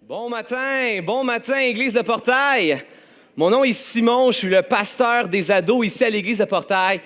Bon matin, Église de Portail. Mon nom est Simon, je suis le pasteur des ados ici à l'Église de Portail.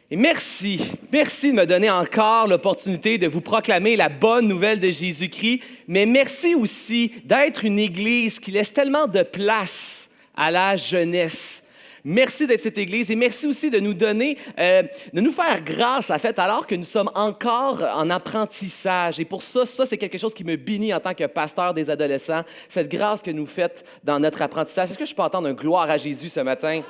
Et merci de me donner encore l'opportunité de vous proclamer la bonne nouvelle de Jésus-Christ, mais merci aussi d'être une Église qui laisse tellement de place à la jeunesse. Merci d'être cette Église et merci aussi de nous donner, de nous faire grâce, en fait, alors que nous sommes encore en apprentissage. Et pour ça, c'est quelque chose qui me bénit en tant que pasteur des adolescents, cette grâce que nous faites dans notre apprentissage. Est-ce que je peux entendre un gloire à Jésus ce matin?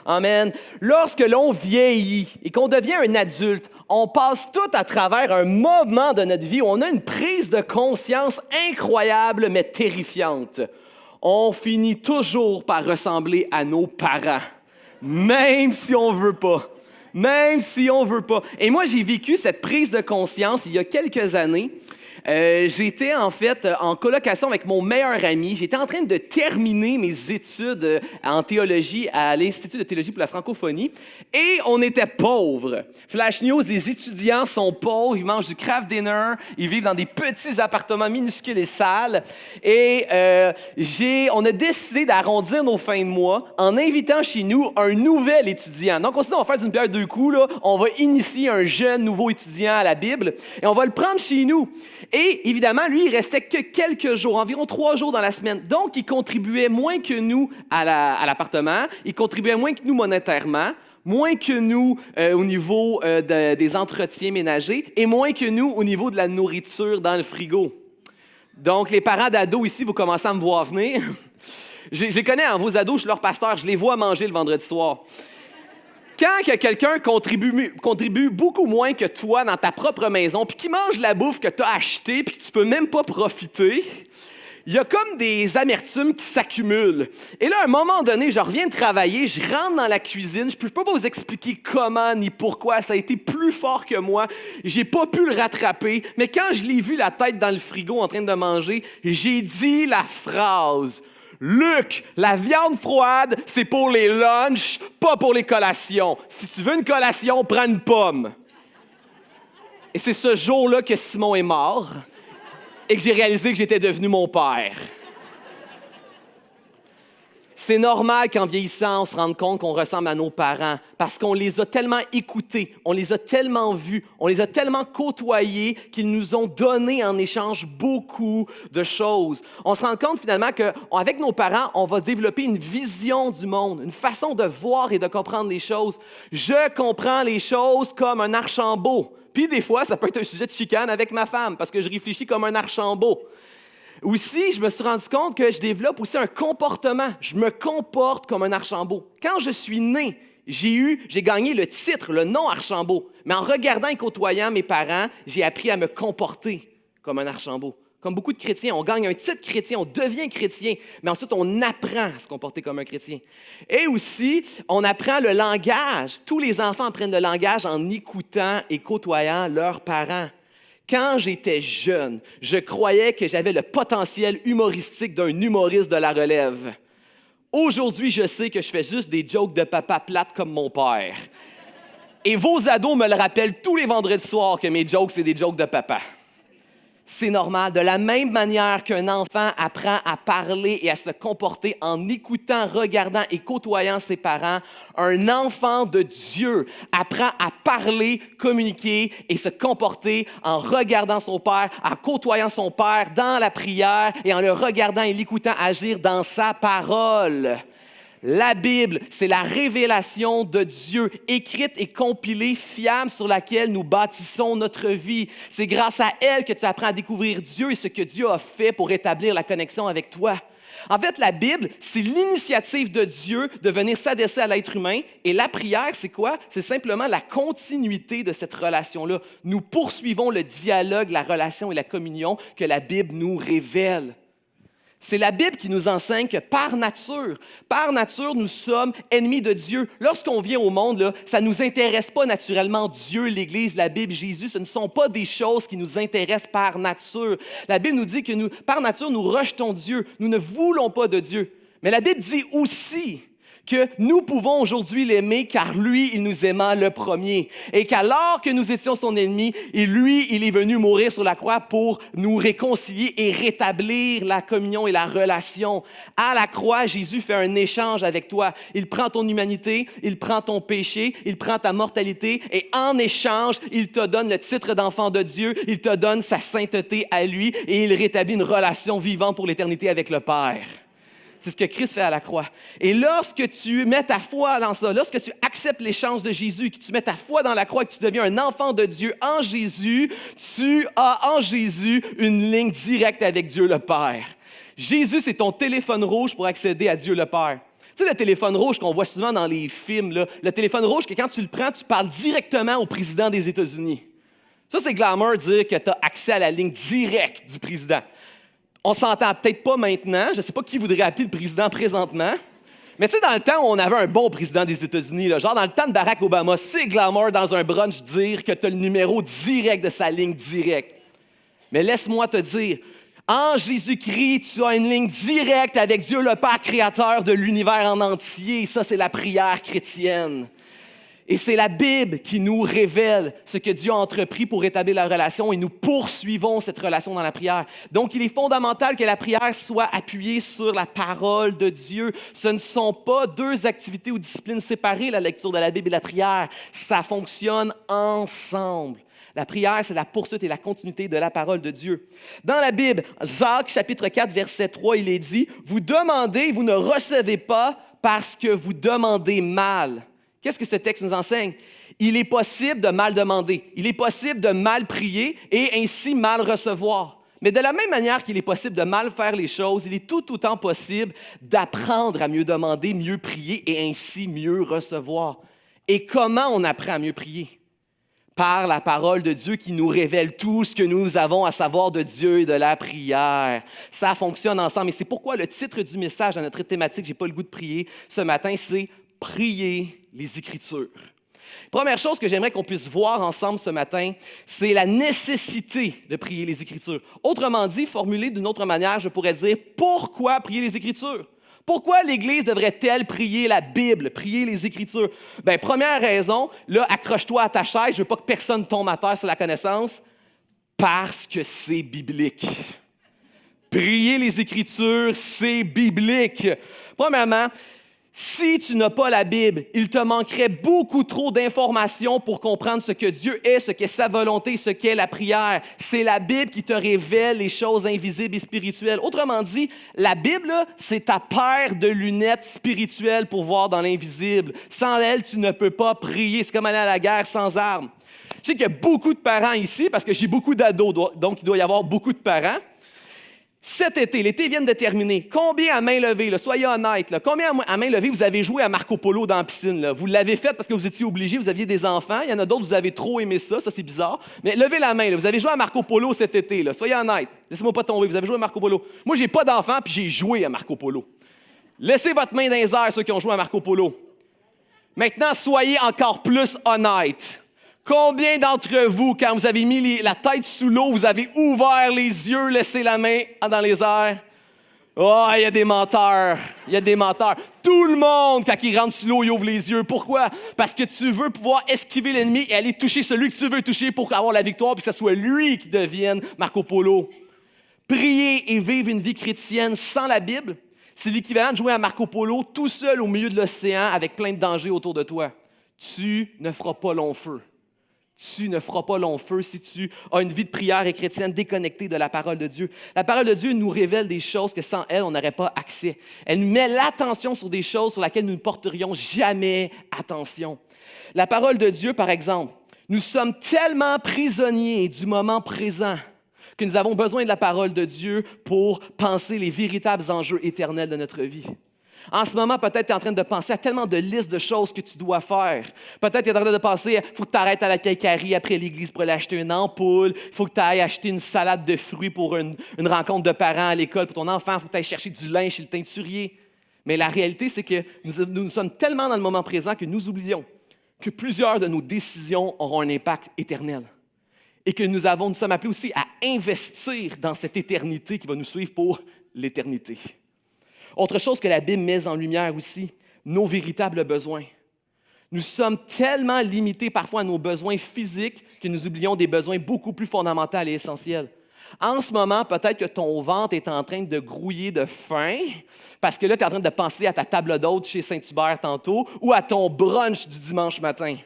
Amen. Lorsque l'on vieillit et qu'on devient un adulte, on passe tout à travers un moment de notre vie où on a une prise de conscience incroyable mais terrifiante. On finit toujours par ressembler à nos parents, même si on veut pas. Même si on veut pas. Et moi, j'ai vécu cette prise de conscience il y a quelques années. J'étais en fait en colocation avec mon meilleur ami. J'étais en train de terminer mes études en théologie à l'Institut de théologie pour la francophonie et on était pauvres. Flash news, les étudiants sont pauvres, ils mangent du Kraft Dinner, ils vivent dans des petits appartements minuscules et sales. Et on a décidé d'arrondir nos fins de mois en invitant chez nous un nouvel étudiant. Donc on s'est dit, on va faire d'une pierre deux coups, là. On va initier un jeune nouveau étudiant à la Bible et on va le prendre chez nous. Et évidemment, lui, il restait que quelques jours, environ 3 jours dans la semaine. Donc, il contribuait moins que nous à l'appartement, il contribuait moins que nous monétairement, moins que nous au niveau des entretiens ménagers et moins que nous au niveau de la nourriture dans le frigo. Donc, les parents d'ados ici, vous commencez à me voir venir. Je les connais, hein, vos ados, je suis leur pasteur, je les vois manger le vendredi soir. Quand quelqu'un contribue beaucoup moins que toi dans ta propre maison, puis qui mange la bouffe que tu as achetée, puis que tu peux même pas profiter, il y a comme des amertumes qui s'accumulent. Et là, à un moment donné, je reviens de travailler, je rentre dans la cuisine, je peux pas vous expliquer comment ni pourquoi, ça a été plus fort que moi, j'ai pas pu le rattraper, mais quand je l'ai vu la tête dans le frigo en train de manger, j'ai dit la phrase: Luc, la viande froide, c'est pour les lunchs, pas pour les collations. Si tu veux une collation, prends une pomme. Et c'est ce jour-là que Simon est mort et que j'ai réalisé que j'étais devenu mon père. C'est normal qu'en vieillissant, on se rende compte qu'on ressemble à nos parents parce qu'on les a tellement écoutés, on les a tellement vus, on les a tellement côtoyés qu'ils nous ont donné en échange beaucoup de choses. On se rend compte finalement qu'avec nos parents, on va développer une vision du monde, une façon de voir et de comprendre les choses. Je comprends les choses comme un Archambault. Puis des fois, ça peut être un sujet de chicane avec ma femme parce que je réfléchis comme un Archambault. Aussi, je me suis rendu compte que je développe aussi un comportement. Je me comporte comme un Archambault. Quand je suis né, j'ai gagné le titre, le nom Archambault. Mais en regardant et côtoyant mes parents, j'ai appris à me comporter comme un Archambault. Comme beaucoup de chrétiens, on gagne un titre chrétien, on devient chrétien, mais ensuite on apprend à se comporter comme un chrétien. Et aussi, on apprend le langage. Tous les enfants apprennent le langage en écoutant et côtoyant leurs parents. Quand j'étais jeune, je croyais que j'avais le potentiel humoristique d'un humoriste de la relève. Aujourd'hui, je sais que je fais juste des jokes de papa plate comme mon père. Et vos ados me le rappellent tous les vendredis soirs que mes jokes, c'est des jokes de papa. C'est normal. De la même manière qu'un enfant apprend à parler et à se comporter en écoutant, regardant et côtoyant ses parents, un enfant de Dieu apprend à parler, communiquer et se comporter en regardant son Père, en côtoyant son Père dans la prière et en le regardant et l'écoutant agir dans sa parole. La Bible, c'est la révélation de Dieu, écrite et compilée, fiable, sur laquelle nous bâtissons notre vie. C'est grâce à elle que tu apprends à découvrir Dieu et ce que Dieu a fait pour établir la connexion avec toi. En fait, la Bible, c'est l'initiative de Dieu de venir s'adresser à l'être humain. Et la prière, c'est quoi? C'est simplement la continuité de cette relation-là. Nous poursuivons le dialogue, la relation et la communion que la Bible nous révèle. C'est la Bible qui nous enseigne que par nature, nous sommes ennemis de Dieu. Lorsqu'on vient au monde, là, ça ne nous intéresse pas naturellement Dieu, l'Église, la Bible, Jésus. Ce ne sont pas des choses qui nous intéressent par nature. La Bible nous dit que par nature, nous rejetons Dieu. Nous ne voulons pas de Dieu. Mais la Bible dit aussi que nous pouvons aujourd'hui l'aimer car lui, il nous aima le premier. Et qu'alors que nous étions son ennemi, il est venu mourir sur la croix pour nous réconcilier et rétablir la communion et la relation. À la croix, Jésus fait un échange avec toi. Il prend ton humanité, il prend ton péché, il prend ta mortalité et en échange, il te donne le titre d'enfant de Dieu, il te donne sa sainteté à lui et il rétablit une relation vivante pour l'éternité avec le Père. C'est ce que Christ fait à la croix. Et lorsque tu mets ta foi dans ça, lorsque tu acceptes l'échange de Jésus, que tu mets ta foi dans la croix et que tu deviens un enfant de Dieu en Jésus, tu as en Jésus une ligne directe avec Dieu le Père. Jésus, c'est ton téléphone rouge pour accéder à Dieu le Père. Tu sais, le téléphone rouge qu'on voit souvent dans les films, là, le téléphone rouge que quand tu le prends, tu parles directement au président des États-Unis. Ça, c'est glamour de dire que tu as accès à la ligne directe du président. On s'entend peut-être pas maintenant. Je ne sais pas qui voudrait appeler le président présentement. Mais tu sais, dans le temps où on avait un bon président des États-Unis, là, genre dans le temps de Barack Obama, c'est glamour dans un brunch dire que tu as le numéro direct de sa ligne directe. Mais laisse-moi te dire, en Jésus-Christ, tu as une ligne directe avec Dieu le Père créateur de l'univers en entier. Ça, c'est la prière chrétienne. Et c'est la Bible qui nous révèle ce que Dieu a entrepris pour établir la relation et nous poursuivons cette relation dans la prière. Donc, il est fondamental que la prière soit appuyée sur la parole de Dieu. Ce ne sont pas deux activités ou disciplines séparées, la lecture de la Bible et la prière. Ça fonctionne ensemble. La prière, c'est la poursuite et la continuité de la parole de Dieu. Dans la Bible, Jacques, chapitre 4, verset 3, il est dit « Vous demandez, vous ne recevez pas parce que vous demandez mal. » Qu'est-ce que ce texte nous enseigne? Il est possible de mal demander. Il est possible de mal prier et ainsi mal recevoir. Mais de la même manière qu'il est possible de mal faire les choses, il est tout autant possible d'apprendre à mieux demander, mieux prier et ainsi mieux recevoir. Et comment on apprend à mieux prier? Par la parole de Dieu qui nous révèle tout ce que nous avons à savoir de Dieu et de la prière. Ça fonctionne ensemble. Et c'est pourquoi le titre du message à notre thématique « J'ai pas le goût de prier » ce matin, c'est « Prier les Écritures ». Première chose que j'aimerais qu'on puisse voir ensemble ce matin, c'est la nécessité de prier les Écritures. Autrement dit, formulé d'une autre manière, je pourrais dire « Pourquoi prier les Écritures » ? Pourquoi l'Église devrait-elle prier la Bible, prier les Écritures? Bien, première raison, là, accroche-toi à ta chaise, je ne veux pas que personne tombe à terre sur la connaissance, parce que c'est biblique. Prier les Écritures, c'est biblique. Premièrement, si tu n'as pas la Bible, il te manquerait beaucoup trop d'informations pour comprendre ce que Dieu est, ce qu'est sa volonté, ce qu'est la prière. C'est la Bible qui te révèle les choses invisibles et spirituelles. Autrement dit, la Bible, là, c'est ta paire de lunettes spirituelles pour voir dans l'invisible. Sans elle, tu ne peux pas prier. C'est comme aller à la guerre sans armes. Je sais qu'il y a beaucoup de parents ici, parce que j'ai beaucoup d'ados, donc il doit y avoir beaucoup de parents. Cet été, l'été vient de terminer. Combien à main levée, là, soyez honnêtes, là, combien à main levée vous avez joué à Marco Polo dans la piscine? Là? Vous l'avez fait parce que vous étiez obligés, vous aviez des enfants. Il y en a d'autres, vous avez trop aimé ça c'est bizarre. Mais levez la main, là, vous avez joué à Marco Polo cet été, là, soyez honnêtes. Laissez-moi pas tomber, vous avez joué à Marco Polo. Moi, j'ai pas d'enfants, puis j'ai joué à Marco Polo. Laissez votre main dans les airs, ceux qui ont joué à Marco Polo. Maintenant, soyez encore plus honnêtes. Combien d'entre vous, quand vous avez mis la tête sous l'eau, vous avez ouvert les yeux, laissé la main dans les airs? Oh, il y a des menteurs. Il y a des menteurs. Tout le monde, quand il rentre sous l'eau, il ouvre les yeux. Pourquoi? Parce que tu veux pouvoir esquiver l'ennemi et aller toucher celui que tu veux toucher pour avoir la victoire, puis que ce soit lui qui devienne Marco Polo. Prier et vivre une vie chrétienne sans la Bible, c'est l'équivalent de jouer à Marco Polo tout seul au milieu de l'océan avec plein de dangers autour de toi. Tu ne feras pas long feu. Tu ne feras pas long feu si tu as une vie de prière et chrétienne déconnectée de la parole de Dieu. La parole de Dieu nous révèle des choses que sans elle, on n'aurait pas accès. Elle nous met l'attention sur des choses sur lesquelles nous ne porterions jamais attention. La parole de Dieu, par exemple, nous sommes tellement prisonniers du moment présent que nous avons besoin de la parole de Dieu pour penser les véritables enjeux éternels de notre vie. En ce moment, peut-être tu es en train de penser à tellement de listes de choses que tu dois faire. Peut-être tu es en train de penser, il faut que tu arrêtes à la quincaillerie après l'église pour aller acheter une ampoule. Il faut que tu ailles acheter une salade de fruits pour une rencontre de parents à l'école pour ton enfant. Il faut que tu ailles chercher du linge chez le teinturier. Mais la réalité, c'est que nous sommes tellement dans le moment présent que nous oublions que plusieurs de nos décisions auront un impact éternel. Et que nous sommes appelés aussi à investir dans cette éternité qui va nous suivre pour l'éternité. Autre chose que la Bible met en lumière aussi, nos véritables besoins. Nous sommes tellement limités parfois à nos besoins physiques que nous oublions des besoins beaucoup plus fondamentaux et essentiels. En ce moment, peut-être que ton ventre est en train de grouiller de faim parce que là, tu es en train de penser à ta table d'hôte chez Saint-Hubert tantôt ou à ton brunch du dimanche matin.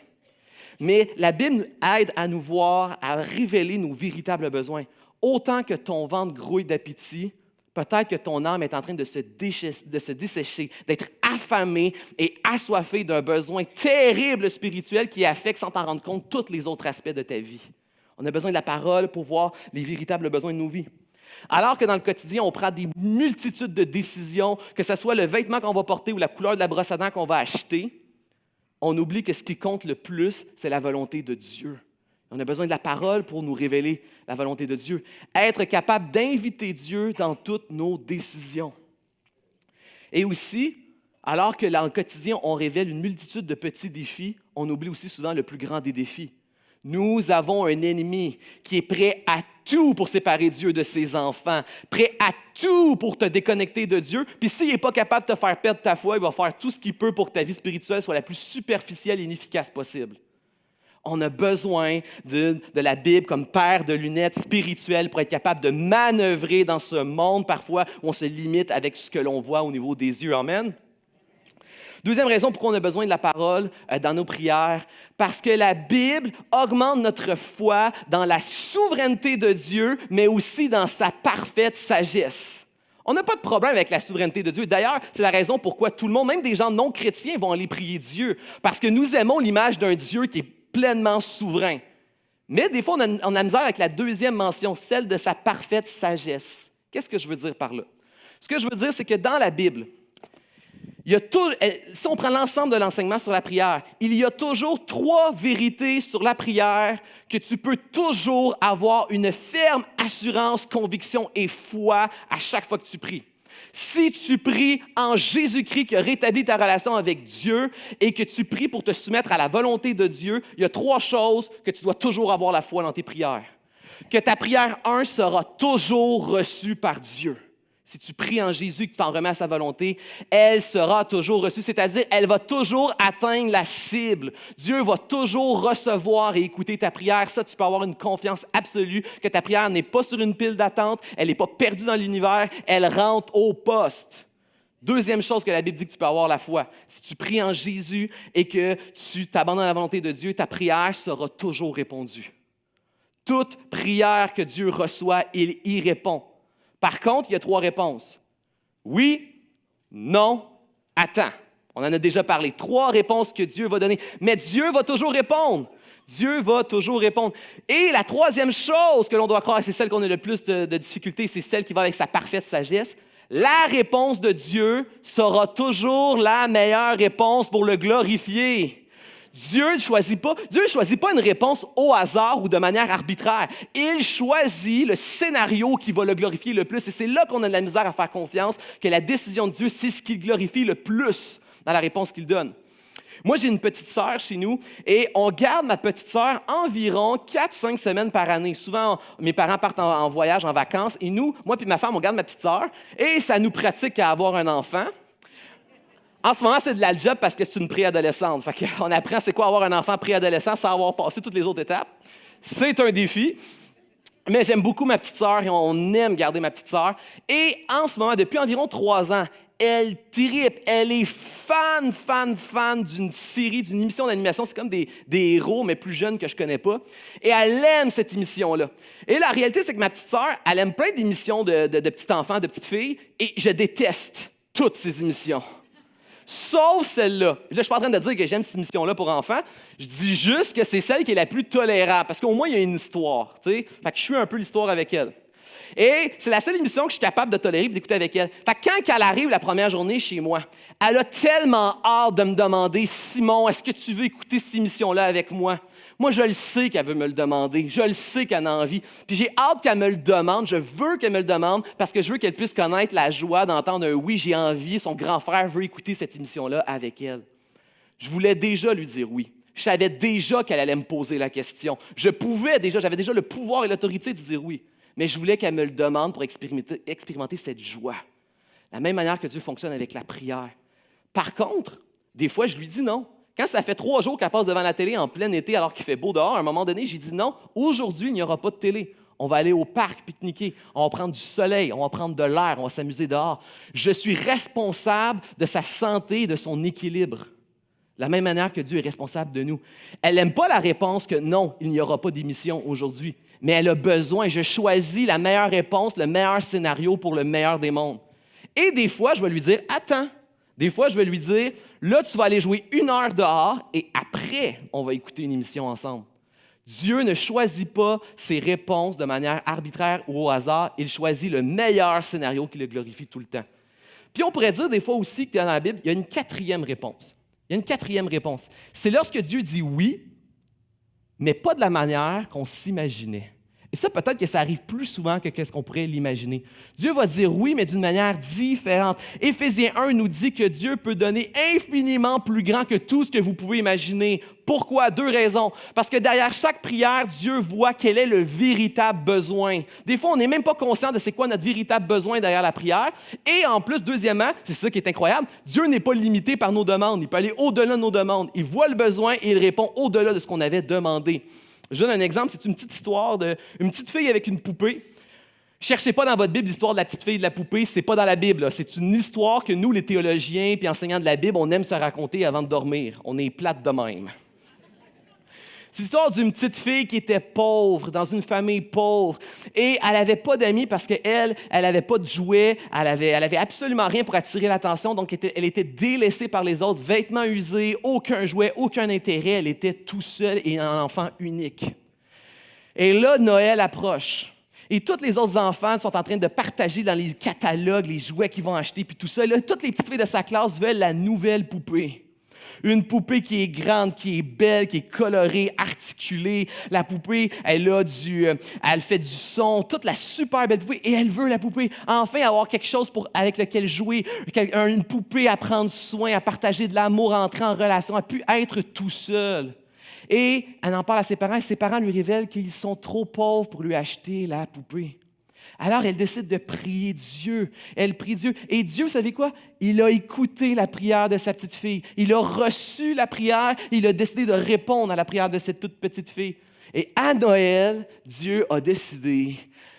Mais la Bible aide à nous voir, à révéler nos véritables besoins. Autant que ton ventre grouille d'appétit, peut-être que ton âme est en train de se dessécher, d'être affamée et assoiffée d'un besoin terrible spirituel qui affecte, sans t'en rendre compte, tous les autres aspects de ta vie. On a besoin de la parole pour voir les véritables besoins de nos vies. Alors que dans le quotidien, on prend des multitudes de décisions, que ce soit le vêtement qu'on va porter ou la couleur de la brosse à dents qu'on va acheter, on oublie que ce qui compte le plus, c'est la volonté de Dieu. On a besoin de la parole pour nous révéler la volonté de Dieu. Être capable d'inviter Dieu dans toutes nos décisions. Et aussi, alors que dans le quotidien, on révèle une multitude de petits défis, on oublie aussi souvent le plus grand des défis. Nous avons un ennemi qui est prêt à tout pour séparer Dieu de ses enfants, prêt à tout pour te déconnecter de Dieu. Puis s'il n'est pas capable de te faire perdre ta foi, il va faire tout ce qu'il peut pour que ta vie spirituelle soit la plus superficielle et inefficace possible. On a besoin de la Bible comme paire de lunettes spirituelles pour être capable de manœuvrer dans ce monde parfois où on se limite avec ce que l'on voit au niveau des yeux. Amen. Deuxième raison pourquoi on a besoin de la parole dans nos prières, parce que la Bible augmente notre foi dans la souveraineté de Dieu, mais aussi dans sa parfaite sagesse. On n'a pas de problème avec la souveraineté de Dieu. D'ailleurs, c'est la raison pourquoi tout le monde, même des gens non chrétiens, vont aller prier Dieu, parce que nous aimons l'image d'un Dieu qui est pleinement souverain. Mais des fois, on a misère avec la deuxième mention, celle de sa parfaite sagesse. Qu'est-ce que je veux dire par là? Ce que je veux dire, c'est que dans la Bible, si on prend l'ensemble de l'enseignement sur la prière, il y a toujours 3 vérités sur la prière que tu peux toujours avoir une ferme assurance, conviction et foi à chaque fois que tu pries. Si tu pries en Jésus-Christ qui a rétabli ta relation avec Dieu et que tu pries pour te soumettre à la volonté de Dieu, il y a 3 choses que tu dois toujours avoir la foi dans tes prières. Que ta prière, 1, sera toujours reçue par Dieu. Si tu pries en Jésus et que tu t'en remets à sa volonté, elle sera toujours reçue, c'est-à-dire elle va toujours atteindre la cible. Dieu va toujours recevoir et écouter ta prière. Ça, tu peux avoir une confiance absolue que ta prière n'est pas sur une pile d'attente, elle n'est pas perdue dans l'univers, elle rentre au poste. Deuxième chose que la Bible dit que tu peux avoir la foi, si tu pries en Jésus et que tu t'abandonnes à la volonté de Dieu, ta prière sera toujours répondue. Toute prière que Dieu reçoit, il y répond. Par contre, il y a 3 réponses. Oui, non, attends. On en a déjà parlé. 3 réponses que Dieu va donner. Mais Dieu va toujours répondre. Dieu va toujours répondre. Et la 3e chose que l'on doit croire, c'est celle qu'on a le plus de difficultés, c'est celle qui va avec sa parfaite sagesse. La réponse de Dieu sera toujours la meilleure réponse pour le glorifier. Dieu ne choisit pas une réponse au hasard ou de manière arbitraire. Il choisit le scénario qui va le glorifier le plus. Et c'est là qu'on a de la misère à faire confiance que la décision de Dieu, c'est ce qu'il glorifie le plus dans la réponse qu'il donne. Moi, j'ai une petite sœur chez nous et on garde ma petite sœur environ 4-5 semaines par année. Souvent, mes parents partent en voyage, en vacances et nous, moi et ma femme, on garde ma petite sœur et ça nous pratique à avoir un enfant. En ce moment, c'est de la job parce que c'est une préadolescente. Fait qu'on apprend c'est quoi avoir un enfant préadolescent sans avoir passé toutes les autres étapes. C'est un défi. Mais j'aime beaucoup ma petite sœur et on aime garder ma petite sœur. Et en ce moment, depuis environ 3 ans, elle trippe. Elle est fan d'une série, d'une émission d'animation. C'est comme des héros, mais plus jeunes que je connais pas. Et elle aime cette émission-là. Et la réalité, c'est que ma petite sœur, elle aime plein d'émissions de petits enfants, de petites filles. Et je déteste toutes ces émissions. Sauf celle-là. Là, je ne suis pas en train de dire que j'aime cette émission-là pour enfants. Je dis juste que c'est celle qui est la plus tolérable. Parce qu'au moins, il y a une histoire. Fait que je suis un peu l'histoire avec elle. Et c'est la seule émission que je suis capable de tolérer et d'écouter avec elle. Fait que quand elle arrive la première journée chez moi, elle a tellement hâte de me demander « Simon, est-ce que tu veux écouter cette émission-là avec moi? » Moi, je le sais qu'elle veut me le demander. Je le sais qu'elle a envie. Puis j'ai hâte qu'elle me le demande. Je veux qu'elle me le demande parce que je veux qu'elle puisse connaître la joie d'entendre un « oui, j'ai envie ». Son grand frère veut écouter cette émission-là avec elle. Je voulais déjà lui dire oui. Je savais déjà qu'elle allait me poser la question. J'avais déjà le pouvoir et l'autorité de dire oui. Mais je voulais qu'elle me le demande pour expérimenter cette joie. La même manière que Dieu fonctionne avec la prière. Par contre, Des fois, je lui dis non. Quand ça fait 3 jours qu'elle passe devant la télé en plein été alors qu'il fait beau dehors, à un moment donné, j'ai dit non, aujourd'hui, il n'y aura pas de télé. On va aller au parc pique-niquer, on va prendre du soleil, on va prendre de l'air, on va s'amuser dehors. Je suis responsable de sa santé et de son équilibre. De la même manière que Dieu est responsable de nous. Elle n'aime pas la réponse que non, il n'y aura pas d'émission aujourd'hui, mais elle a besoin. Je choisis la meilleure réponse, le meilleur scénario pour le meilleur des mondes. Et des fois, je vais lui dire, attends. Des fois, je vais lui dire, là, tu vas aller jouer 1 heure dehors et après, on va écouter une émission ensemble. Dieu ne choisit pas ses réponses de manière arbitraire ou au hasard. Il choisit le meilleur scénario qui le glorifie tout le temps. Puis on pourrait dire des fois aussi que dans la Bible, il y a une 4e réponse. Il y a une 4e réponse. C'est lorsque Dieu dit oui, mais pas de la manière qu'on s'imaginait. Et ça, peut-être que ça arrive plus souvent que ce qu'on pourrait l'imaginer. Dieu va dire oui, mais d'une manière différente. Éphésiens 1 nous dit que Dieu peut donner infiniment plus grand que tout ce que vous pouvez imaginer. Pourquoi? 2 raisons. Parce que derrière chaque prière, Dieu voit quel est le véritable besoin. Des fois, on n'est même pas conscient de c'est quoi notre véritable besoin derrière la prière. Et en plus, deuxièmement, c'est ça qui est incroyable, Dieu n'est pas limité par nos demandes. Il peut aller au-delà de nos demandes. Il voit le besoin et il répond au-delà de ce qu'on avait demandé. Je donne un exemple, c'est une petite histoire d'une petite fille avec une poupée. Cherchez pas dans votre Bible l'histoire de la petite fille et de la poupée, c'est pas dans la Bible. Là. C'est une histoire que nous, les théologiens puis enseignants de la Bible, on aime se raconter avant de dormir. On est plate de même. C'est l'histoire d'une petite fille qui était pauvre, dans une famille pauvre. Et elle n'avait pas d'amis parce qu'elle n'avait pas de jouets, elle avait absolument rien pour attirer l'attention, donc elle était délaissée par les autres, vêtements usés, aucun jouet, aucun intérêt. Elle était tout seule et un enfant unique. Et là, Noël approche. Et tous les autres enfants sont en train de partager dans les catalogues les jouets qu'ils vont acheter, puis tout ça. Là, toutes les petites filles de sa classe veulent la nouvelle poupée. Une poupée qui est grande, qui est belle, qui est colorée, articulée. La poupée, elle fait du son, toute la super belle poupée, et elle veut la poupée. Enfin, avoir quelque chose avec lequel jouer, une poupée à prendre soin, à partager de l'amour, à entrer en relation, à pu être tout seul. Et elle en parle à ses parents, et ses parents lui révèlent qu'ils sont trop pauvres pour lui acheter la poupée. Alors, elle décide de prier Dieu. Elle prie Dieu. Et Dieu, vous savez quoi? Il a écouté la prière de sa petite fille. Il a reçu la prière. Il a décidé de répondre à la prière de cette toute petite fille. Et à Noël, Dieu a décidé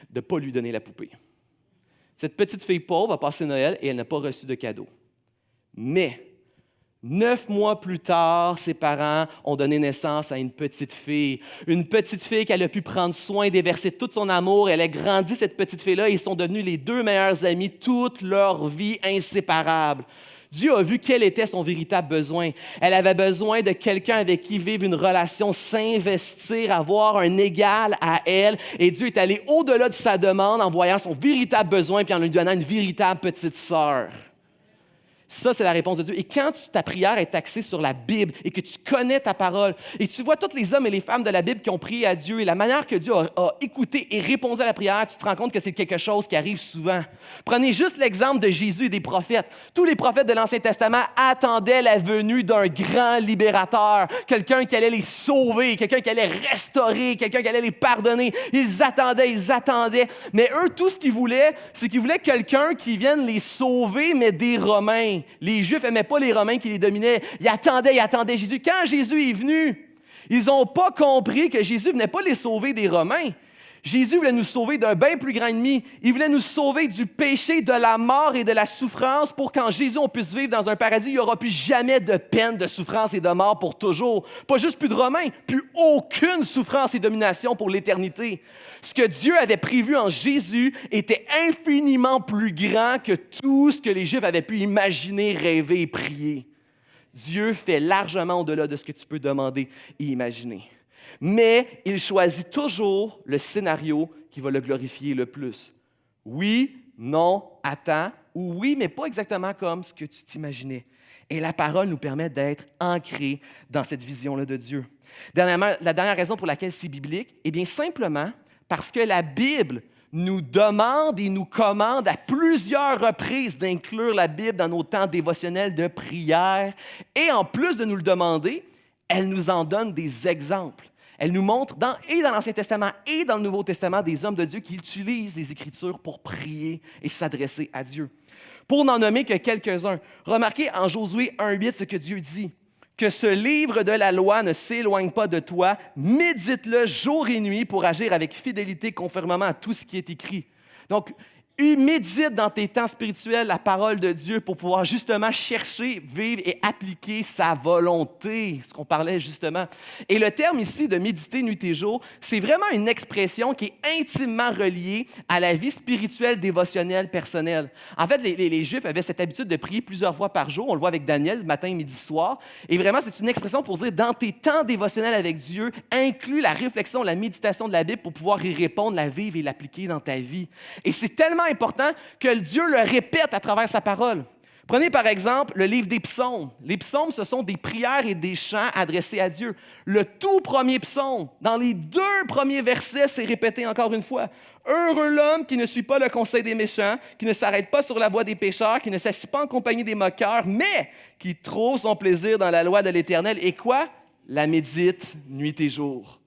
de ne pas lui donner la poupée. Cette petite fille pauvre a passé Noël et elle n'a pas reçu de cadeau. Mais 9 mois plus tard, ses parents ont donné naissance à une petite fille qu'elle a pu prendre soin, déverser tout son amour. Elle a grandi, cette petite fille-là, et ils sont devenus les 2 meilleurs amis toute leur vie, inséparables. Dieu a vu quel était son véritable besoin. Elle avait besoin de quelqu'un avec qui vivre une relation, s'investir, avoir un égal à elle. Et Dieu est allé au-delà de sa demande en voyant son véritable besoin puis en lui donnant une véritable petite sœur. Ça, c'est la réponse de Dieu. Et quand ta prière est axée sur la Bible et que tu connais ta parole et que tu vois tous les hommes et les femmes de la Bible qui ont prié à Dieu et la manière que Dieu a écouté et répondu à la prière, tu te rends compte que c'est quelque chose qui arrive souvent. Prenez juste l'exemple de Jésus et des prophètes. Tous les prophètes de l'Ancien Testament attendaient la venue d'un grand libérateur, quelqu'un qui allait les sauver, quelqu'un qui allait restaurer, quelqu'un qui allait les pardonner. Ils attendaient. Mais eux, tout ce qu'ils voulaient, c'est qu'ils voulaient quelqu'un qui vienne les sauver, mais des Romains. Les Juifs n'aimaient pas les Romains qui les dominaient. Ils attendaient Jésus. Quand Jésus est venu, ils n'ont pas compris que Jésus ne venait pas les sauver des Romains. Jésus voulait nous sauver d'un bien plus grand ennemi. Il voulait nous sauver du péché, de la mort et de la souffrance pour qu'en Jésus, on puisse vivre dans un paradis. Il n'y aura plus jamais de peine, de souffrance et de mort pour toujours. Pas juste plus de Romains, plus aucune souffrance et domination pour l'éternité. Ce que Dieu avait prévu en Jésus était infiniment plus grand que tout ce que les Juifs avaient pu imaginer, rêver et prier. Dieu fait largement au-delà de ce que tu peux demander et imaginer. Mais il choisit toujours le scénario qui va le glorifier le plus. Oui, non, attends, ou oui, mais pas exactement comme ce que tu t'imaginais. Et la parole nous permet d'être ancrés dans cette vision-là de Dieu. Dernièrement, la dernière raison pour laquelle c'est biblique, eh bien simplement parce que la Bible nous demande et nous commande à plusieurs reprises d'inclure la Bible dans nos temps dévotionnels de prière. Et en plus de nous le demander, elle nous en donne des exemples. Elle nous montre dans l'Ancien Testament et dans le Nouveau Testament des hommes de Dieu qui utilisent les Écritures pour prier et s'adresser à Dieu. pour n'en nommer que quelques-uns. Remarquez en Josué 1,8 ce que Dieu dit. Que ce livre de la loi ne s'éloigne pas de toi, médite-le jour et nuit pour agir avec fidélité conformément à tout ce qui est écrit. Donc, médite dans tes temps spirituels la parole de Dieu pour pouvoir justement chercher, vivre et appliquer sa volonté, ce qu'on parlait justement. Et le terme ici de méditer nuit et jour, c'est vraiment une expression qui est intimement reliée à la vie spirituelle, dévotionnelle, personnelle. En fait, les Juifs avaient cette habitude de prier plusieurs fois par jour. On le voit avec Daniel, matin, midi, soir. Et vraiment, c'est une expression pour dire, dans tes temps dévotionnels avec Dieu, inclus la réflexion, la méditation de la Bible pour pouvoir y répondre, la vivre et l'appliquer dans ta vie. Et c'est tellement important que Dieu le répète à travers sa parole. Prenez par exemple le livre des psaumes. Les psaumes, ce sont des prières et des chants adressés à Dieu. Le tout premier psaume, dans les 2 premiers versets, c'est répété encore une fois. « Heureux l'homme qui ne suit pas le conseil des méchants, qui ne s'arrête pas sur la voie des pécheurs, qui ne s'assied pas en compagnie des moqueurs, mais qui trouve son plaisir dans la loi de l'Éternel. » Et quoi? La médite nuit et jour.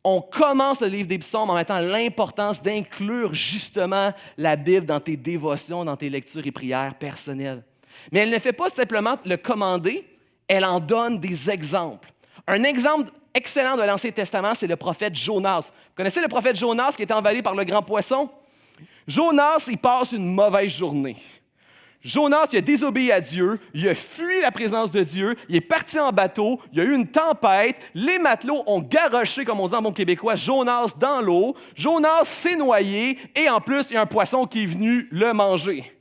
On commence le livre des psaumes en mettant l'importance d'inclure justement la Bible dans tes dévotions, dans tes lectures et prières personnelles. Mais elle ne fait pas simplement le commander, elle en donne des exemples. Un exemple excellent de l'Ancien Testament, c'est le prophète Jonas. Vous connaissez le prophète Jonas qui est envahi par le grand poisson? Jonas, il passe une mauvaise journée. Jonas, il a désobéi à Dieu, il a fui la présence de Dieu, il est parti en bateau, il y a eu une tempête, les matelots ont garoché, comme on dit en bon québécois, Jonas dans l'eau, Jonas s'est noyé et en plus, il y a un poisson qui est venu le manger.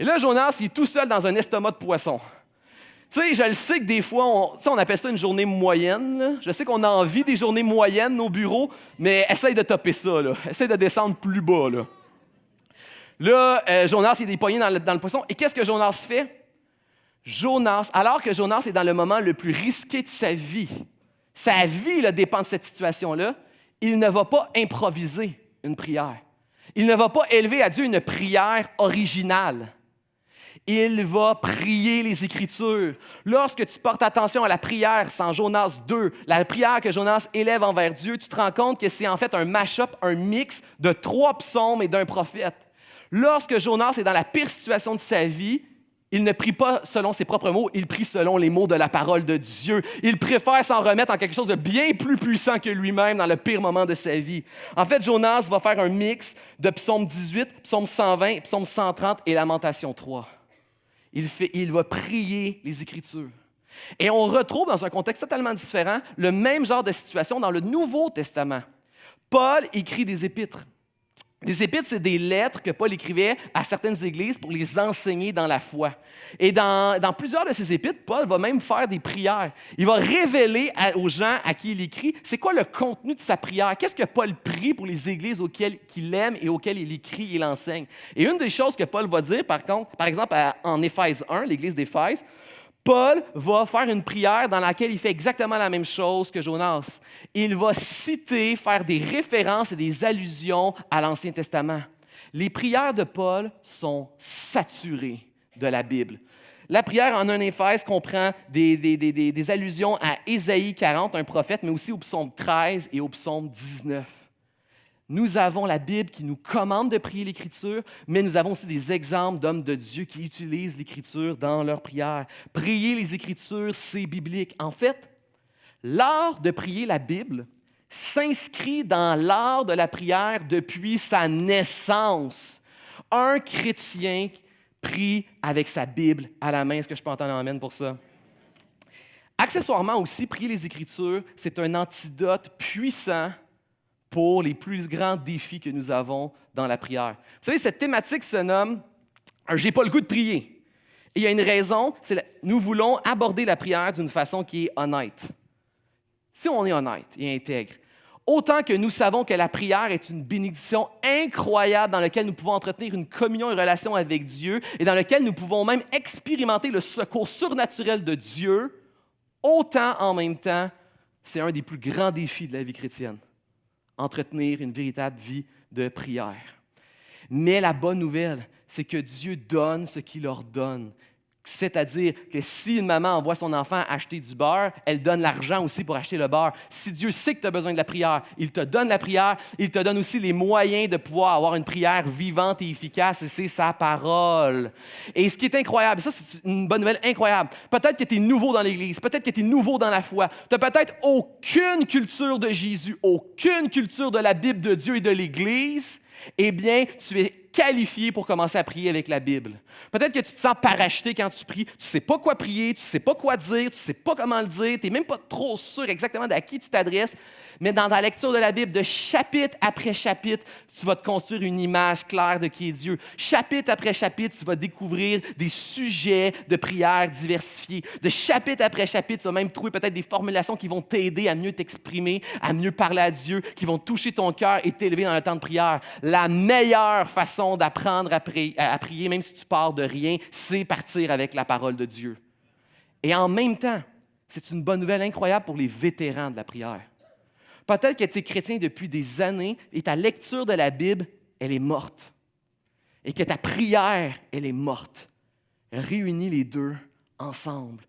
Et là, Jonas, il est tout seul dans un estomac de poisson. Tu sais, je le sais que des fois, on appelle ça une journée moyenne. Là. Je sais qu'on a envie des journées moyennes, nos bureaux, mais essaye de topper ça, là. Essaye de descendre plus bas, là. Là, Jonas, il est poigné dans le poisson. Et qu'est-ce que Jonas fait? Jonas, alors que Jonas est dans le moment le plus risqué de sa vie là, dépend de cette situation-là, il ne va pas improviser une prière. Il ne va pas élever à Dieu une prière originale. Il va prier les Écritures. Lorsque tu portes attention à la prière, sans Jonas 2, la prière que Jonas élève envers Dieu, tu te rends compte que c'est en fait un mash-up, un mix de 3 psaumes et d'un prophète. Lorsque Jonas est dans la pire situation de sa vie, il ne prie pas selon ses propres mots, il prie selon les mots de la parole de Dieu. Il préfère s'en remettre en quelque chose de bien plus puissant que lui-même dans le pire moment de sa vie. En fait, Jonas va faire un mix de psaume 18, psaume 120, psaume 130 et lamentation 3. Il va prier les Écritures. Et on retrouve dans un contexte totalement différent le même genre de situation dans le Nouveau Testament. Paul écrit des épîtres. Les épîtres, c'est des lettres que Paul écrivait à certaines églises pour les enseigner dans la foi. Et dans plusieurs de ces épîtres, Paul va même faire des prières. Il va révéler aux gens à qui il écrit, c'est quoi le contenu de sa prière. Qu'est-ce que Paul prie pour les églises qu'il aime et auxquelles il écrit et il enseigne. Et une des choses que Paul va dire, par exemple, en Éphèse 1, l'église d'Éphèse, Paul va faire une prière dans laquelle il fait exactement la même chose que Jonas. Il va citer, faire des références et des allusions à l'Ancien Testament. Les prières de Paul sont saturées de la Bible. La prière en 1 Éphèse comprend des allusions à Ésaïe 40, un prophète, mais aussi au psaume 13 et au psaume 19. Nous avons la Bible qui nous commande de prier l'Écriture, mais nous avons aussi des exemples d'hommes de Dieu qui utilisent l'Écriture dans leurs prières. Prier les Écritures, c'est biblique. En fait, l'art de prier la Bible s'inscrit dans l'art de la prière depuis sa naissance. Un chrétien prie avec sa Bible à la main. Est-ce que je peux entendre un amen pour ça? Accessoirement aussi, prier les Écritures, c'est un antidote puissant pour les plus grands défis que nous avons dans la prière. Vous savez, cette thématique se nomme « J'ai pas le goût de prier ». Et il y a une raison, nous voulons aborder la prière d'une façon qui est honnête. Si on est honnête et intègre, autant que nous savons que la prière est une bénédiction incroyable dans laquelle nous pouvons entretenir une communion et une relation avec Dieu et dans laquelle nous pouvons même expérimenter le secours surnaturel de Dieu, autant en même temps, c'est un des plus grands défis de la vie chrétienne. Entretenir une véritable vie de prière. Mais la bonne nouvelle, c'est que Dieu donne ce qu'il ordonne. C'est-à-dire que si une maman envoie son enfant acheter du beurre, elle donne l'argent aussi pour acheter le beurre. Si Dieu sait que tu as besoin de la prière, il te donne la prière, il te donne aussi les moyens de pouvoir avoir une prière vivante et efficace, et c'est sa parole. Et ce qui est incroyable, ça c'est une bonne nouvelle incroyable, peut-être que tu es nouveau dans l'Église, peut-être que tu es nouveau dans la foi, tu n'as peut-être aucune culture de Jésus, aucune culture de la Bible de Dieu et de l'Église, eh bien, tu es qualifié pour commencer à prier avec la Bible. Peut-être que tu te sens parachuté quand tu pries, tu ne sais pas quoi prier, tu ne sais pas quoi dire, tu ne sais pas comment le dire, tu n'es même pas trop sûr exactement à qui tu t'adresses, mais dans la lecture de la Bible, de chapitre après chapitre, tu vas te construire une image claire de qui est Dieu. Chapitre après chapitre, tu vas découvrir des sujets de prière diversifiés. De chapitre après chapitre, tu vas même trouver peut-être des formulations qui vont t'aider à mieux t'exprimer, à mieux parler à Dieu, qui vont toucher ton cœur et t'élever dans le temps de prière. La meilleure façon d'apprendre à prier, même si tu pars de rien, c'est partir avec la parole de Dieu. Et en même temps, c'est une bonne nouvelle incroyable pour les vétérans de la prière. Peut-être que tu es chrétien depuis des années et ta lecture de la Bible, elle est morte. Et que ta prière, elle est morte. Réunis les deux ensemble.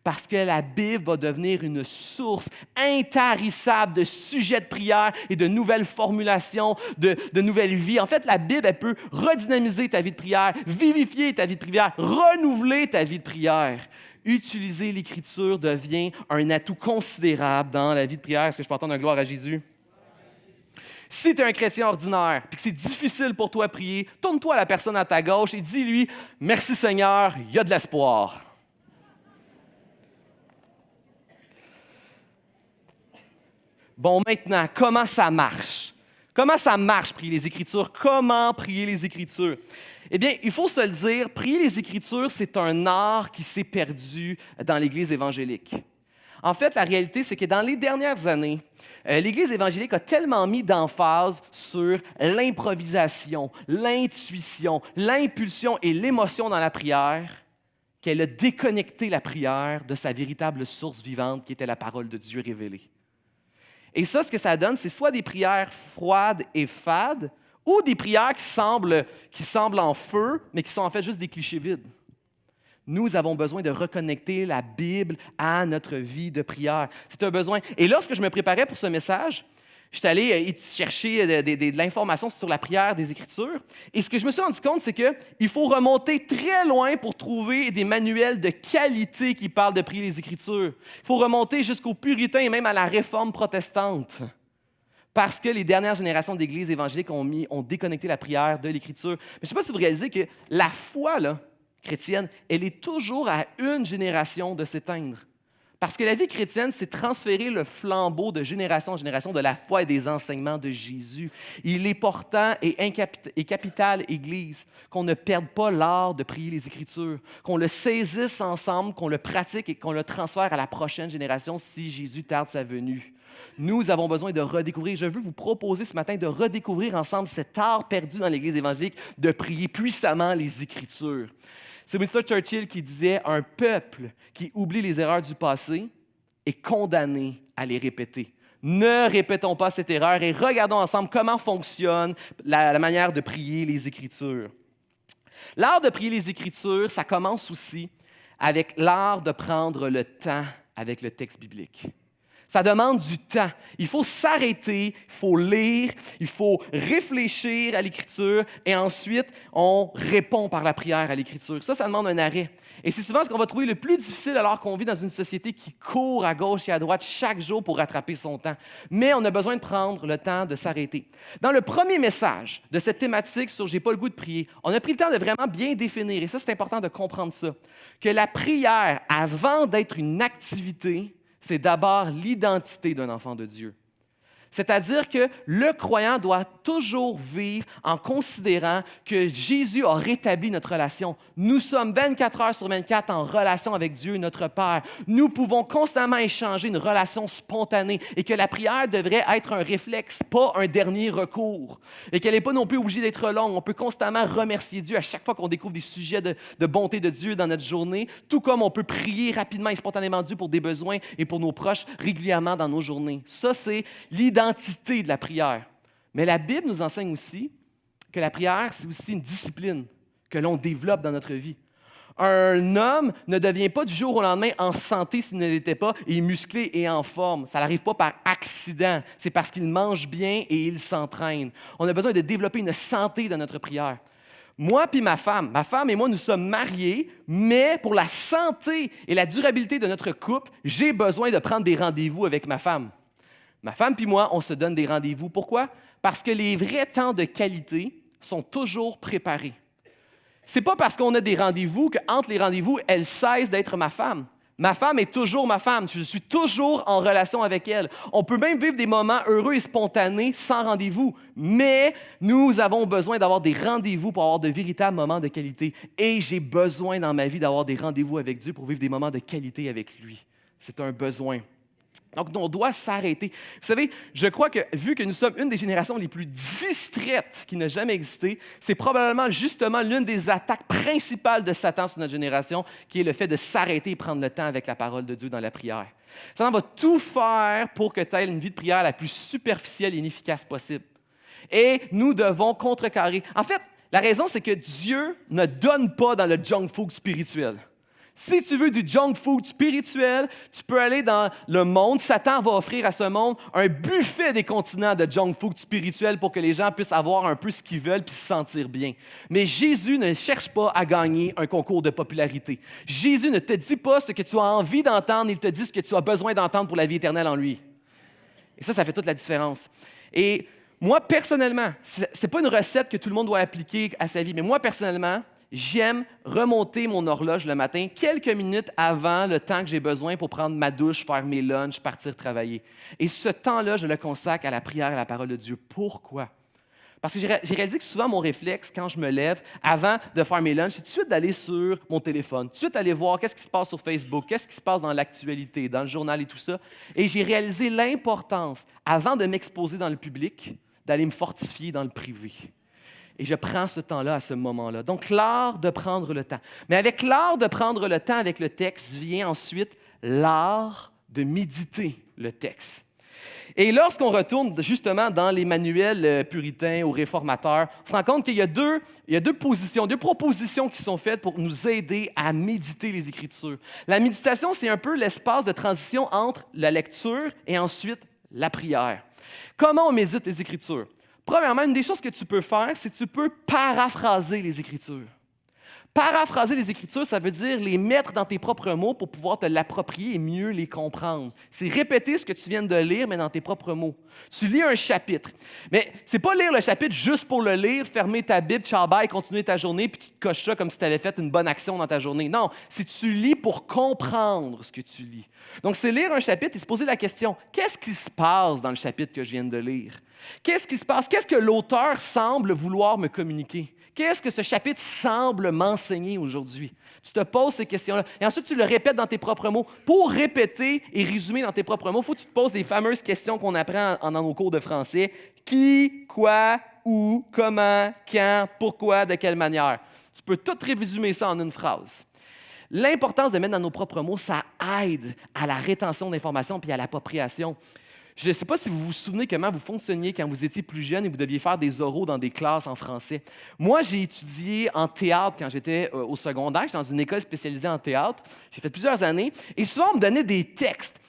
Parce que la Bible va devenir une source intarissable de sujets de prière et de nouvelles formulations, de nouvelles vies. En fait, la Bible, elle peut redynamiser ta vie de prière, vivifier ta vie de prière, renouveler ta vie de prière. Utiliser l'Écriture devient un atout considérable dans la vie de prière. Est-ce que je peux entendre un gloire à Jésus? Si tu es un chrétien ordinaire et que c'est difficile pour toi de prier, tourne-toi à la personne à ta gauche et dis-lui « Merci Seigneur, il y a de l'espoir. » Bon, maintenant, comment ça marche? Comment ça marche, prier les Écritures? Comment prier les Écritures? Eh bien, il faut se le dire, prier les Écritures, c'est un art qui s'est perdu dans l'Église évangélique. En fait, la réalité, c'est que dans les dernières années, l'Église évangélique a tellement mis d'emphase sur l'improvisation, l'intuition, l'impulsion et l'émotion dans la prière qu'elle a déconnecté la prière de sa véritable source vivante qui était la parole de Dieu révélée. Et ça, ce que ça donne, c'est soit des prières froides et fades, ou des prières qui semblent en feu, mais qui sont en fait juste des clichés vides. Nous avons besoin de reconnecter la Bible à notre vie de prière. C'est un besoin. Et lorsque je me préparais pour ce message, je suis allé chercher de l'information sur la prière des Écritures. Et ce que je me suis rendu compte, c'est qu'il faut remonter très loin pour trouver des manuels de qualité qui parlent de prier les Écritures. Il faut remonter jusqu'aux Puritains et même à la Réforme protestante. Parce que les dernières générations d'Églises évangéliques ont déconnecté la prière de l'Écriture. Mais je ne sais pas si vous réalisez que la foi là, chrétienne, elle est toujours à une génération de s'éteindre. Parce que la vie chrétienne, c'est transférer le flambeau de génération en génération de la foi et des enseignements de Jésus. Il est important et capital, Église, qu'on ne perde pas l'art de prier les Écritures, qu'on le saisisse ensemble, qu'on le pratique et qu'on le transfère à la prochaine génération si Jésus tarde sa venue. Nous avons besoin de redécouvrir. Je veux vous proposer ce matin de redécouvrir ensemble cet art perdu dans l'Église évangélique de prier puissamment les Écritures. C'est Winston Churchill qui disait « Un peuple qui oublie les erreurs du passé est condamné à les répéter. » Ne répétons pas cette erreur et regardons ensemble comment fonctionne la manière de prier les Écritures. L'art de prier les Écritures, ça commence aussi avec l'art de prendre le temps avec le texte biblique. Ça demande du temps. Il faut s'arrêter, il faut lire, il faut réfléchir à l'Écriture et ensuite, on répond par la prière à l'Écriture. Ça demande un arrêt. Et c'est souvent ce qu'on va trouver le plus difficile alors qu'on vit dans une société qui court à gauche et à droite chaque jour pour rattraper son temps. Mais on a besoin de prendre le temps de s'arrêter. Dans le premier message de cette thématique sur « J'ai pas le goût de prier », on a pris le temps de vraiment bien définir, et ça, c'est important de comprendre ça, que la prière, avant d'être une activité, c'est d'abord l'identité d'un enfant de Dieu. C'est-à-dire que le croyant doit toujours vivre en considérant que Jésus a rétabli notre relation. Nous sommes 24 heures sur 24 en relation avec Dieu, notre Père. Nous pouvons constamment échanger une relation spontanée et que la prière devrait être un réflexe, pas un dernier recours. Et qu'elle n'est pas non plus obligée d'être longue. On peut constamment remercier Dieu à chaque fois qu'on découvre des sujets de bonté de Dieu dans notre journée, tout comme on peut prier rapidement et spontanément Dieu pour des besoins et pour nos proches régulièrement dans nos journées. Ça, c'est l'identité de la prière. Mais la Bible nous enseigne aussi que la prière, c'est aussi une discipline que l'on développe dans notre vie. Un homme ne devient pas du jour au lendemain en santé s'il ne l'était pas, et musclé et en forme. Ça n'arrive pas par accident. C'est parce qu'il mange bien et il s'entraîne. On a besoin de développer une santé dans notre prière. Moi puis ma femme et moi, nous sommes mariés, mais pour la santé et la durabilité de notre couple, j'ai besoin de prendre des rendez-vous avec ma femme. Ma femme puis moi, on se donne des rendez-vous. Pourquoi? Parce que les vrais temps de qualité sont toujours préparés. C'est pas parce qu'on a des rendez-vous qu'entre les rendez-vous, elle cesse d'être ma femme. Ma femme est toujours ma femme. Je suis toujours en relation avec elle. On peut même vivre des moments heureux et spontanés sans rendez-vous, mais nous avons besoin d'avoir des rendez-vous pour avoir de véritables moments de qualité. Et j'ai besoin dans ma vie d'avoir des rendez-vous avec Dieu pour vivre des moments de qualité avec lui. C'est un besoin. Donc, on doit s'arrêter. Vous savez, je crois que, vu que nous sommes une des générations les plus distraites qui n'a jamais existé, c'est probablement justement l'une des attaques principales de Satan sur notre génération, qui est le fait de s'arrêter et prendre le temps avec la parole de Dieu dans la prière. Satan va tout faire pour que tu aies une vie de prière la plus superficielle et inefficace possible. Et nous devons contrecarrer. En fait, la raison, c'est que Dieu ne donne pas dans le junk food spirituel. Si tu veux du junk food spirituel, tu peux aller dans le monde. Satan va offrir à ce monde un buffet des continents de junk food spirituel pour que les gens puissent avoir un peu ce qu'ils veulent puis se sentir bien. Mais Jésus ne cherche pas à gagner un concours de popularité. Jésus ne te dit pas ce que tu as envie d'entendre, il te dit ce que tu as besoin d'entendre pour la vie éternelle en lui. Et ça fait toute la différence. Et moi, personnellement, c'est pas une recette que tout le monde doit appliquer à sa vie, mais moi, personnellement, j'aime remonter mon horloge le matin quelques minutes avant le temps que j'ai besoin pour prendre ma douche, faire mes lunchs, partir travailler. Et ce temps-là, je le consacre à la prière et à la parole de Dieu. Pourquoi? Parce que j'ai réalisé que souvent, mon réflexe, quand je me lève, avant de faire mes lunchs, c'est tout de suite d'aller sur mon téléphone, tout de suite aller voir qu'est-ce qui se passe sur Facebook, qu'est-ce qui se passe dans l'actualité, dans le journal et tout ça. Et j'ai réalisé l'importance, avant de m'exposer dans le public, d'aller me fortifier dans le privé. Et je prends ce temps-là à ce moment-là. Donc, l'art de prendre le temps. Mais avec l'art de prendre le temps avec le texte vient ensuite l'art de méditer le texte. Et lorsqu'on retourne justement dans les manuels puritains ou réformateurs, on se rend compte qu'il y a deux propositions qui sont faites pour nous aider à méditer les Écritures. La méditation, c'est un peu l'espace de transition entre la lecture et ensuite la prière. Comment on médite les Écritures? Premièrement, une des choses que tu peux faire, c'est que tu peux paraphraser les Écritures. Paraphraser les Écritures, ça veut dire les mettre dans tes propres mots pour pouvoir te l'approprier et mieux les comprendre. C'est répéter ce que tu viens de lire, mais dans tes propres mots. Tu lis un chapitre. Mais c'est pas lire le chapitre juste pour le lire, fermer ta Bible, ciao bye, continuer ta journée, puis tu te coches ça comme si tu avais fait une bonne action dans ta journée. Non, c'est tu lis pour comprendre ce que tu lis. Donc, c'est lire un chapitre et se poser la question, qu'est-ce qui se passe dans le chapitre que je viens de lire? Qu'est-ce qui se passe? Qu'est-ce que l'auteur semble vouloir me communiquer? Qu'est-ce que ce chapitre semble m'enseigner aujourd'hui? Tu te poses ces questions-là. Et ensuite, tu le répètes dans tes propres mots. Pour répéter et résumer dans tes propres mots, il faut que tu te poses les fameuses questions qu'on apprend dans nos cours de français. Qui, quoi, où, comment, quand, pourquoi, de quelle manière. Tu peux tout résumer ça en une phrase. L'importance de mettre dans nos propres mots, ça aide à la rétention d'informations puis à l'appropriation. Je ne sais pas si vous vous souvenez comment vous fonctionniez quand vous étiez plus jeune et vous deviez faire des oraux dans des classes en français. Moi, j'ai étudié en théâtre quand j'étais au secondaire. J'étais dans une école spécialisée en théâtre. J'ai fait plusieurs années. Et souvent, on me donnait des textes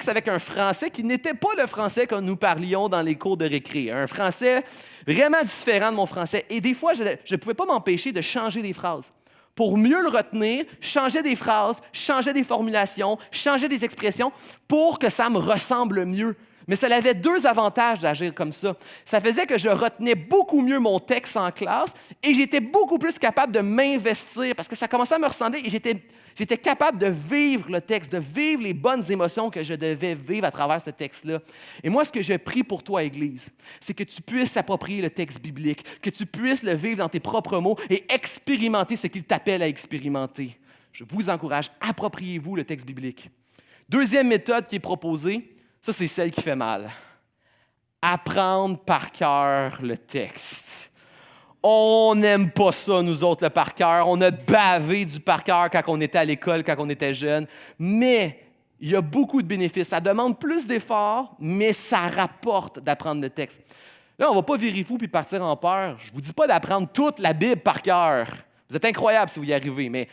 avec un français qui n'était pas le français que nous parlions dans les cours de récré. Un français vraiment différent de mon français. Et des fois, je ne pouvais pas m'empêcher de changer des phrases. Pour mieux le retenir, changer des phrases, changer des formulations, changer des expressions pour que ça me ressemble mieux. Mais ça avait deux avantages d'agir comme ça. Ça faisait que je retenais beaucoup mieux mon texte en classe et j'étais beaucoup plus capable de m'investir parce que ça commençait à me ressembler et j'étais capable de vivre le texte, de vivre les bonnes émotions que je devais vivre à travers ce texte-là. Et moi, ce que je prie pour toi, Église, c'est que tu puisses t'approprier le texte biblique, que tu puisses le vivre dans tes propres mots et expérimenter ce qu'il t'appelle à expérimenter. Je vous encourage, appropriez-vous le texte biblique. Deuxième méthode qui est proposée, ça, c'est celle qui fait mal. Apprendre par cœur le texte. On n'aime pas ça, nous autres, le par cœur. On a bavé du par cœur quand on était à l'école, quand on était jeune. Mais il y a beaucoup de bénéfices. Ça demande plus d'efforts, mais ça rapporte d'apprendre le texte. Là, on ne va pas virer fou puis partir en peur. Je ne vous dis pas d'apprendre toute la Bible par cœur. Vous êtes incroyable si vous y arrivez, mais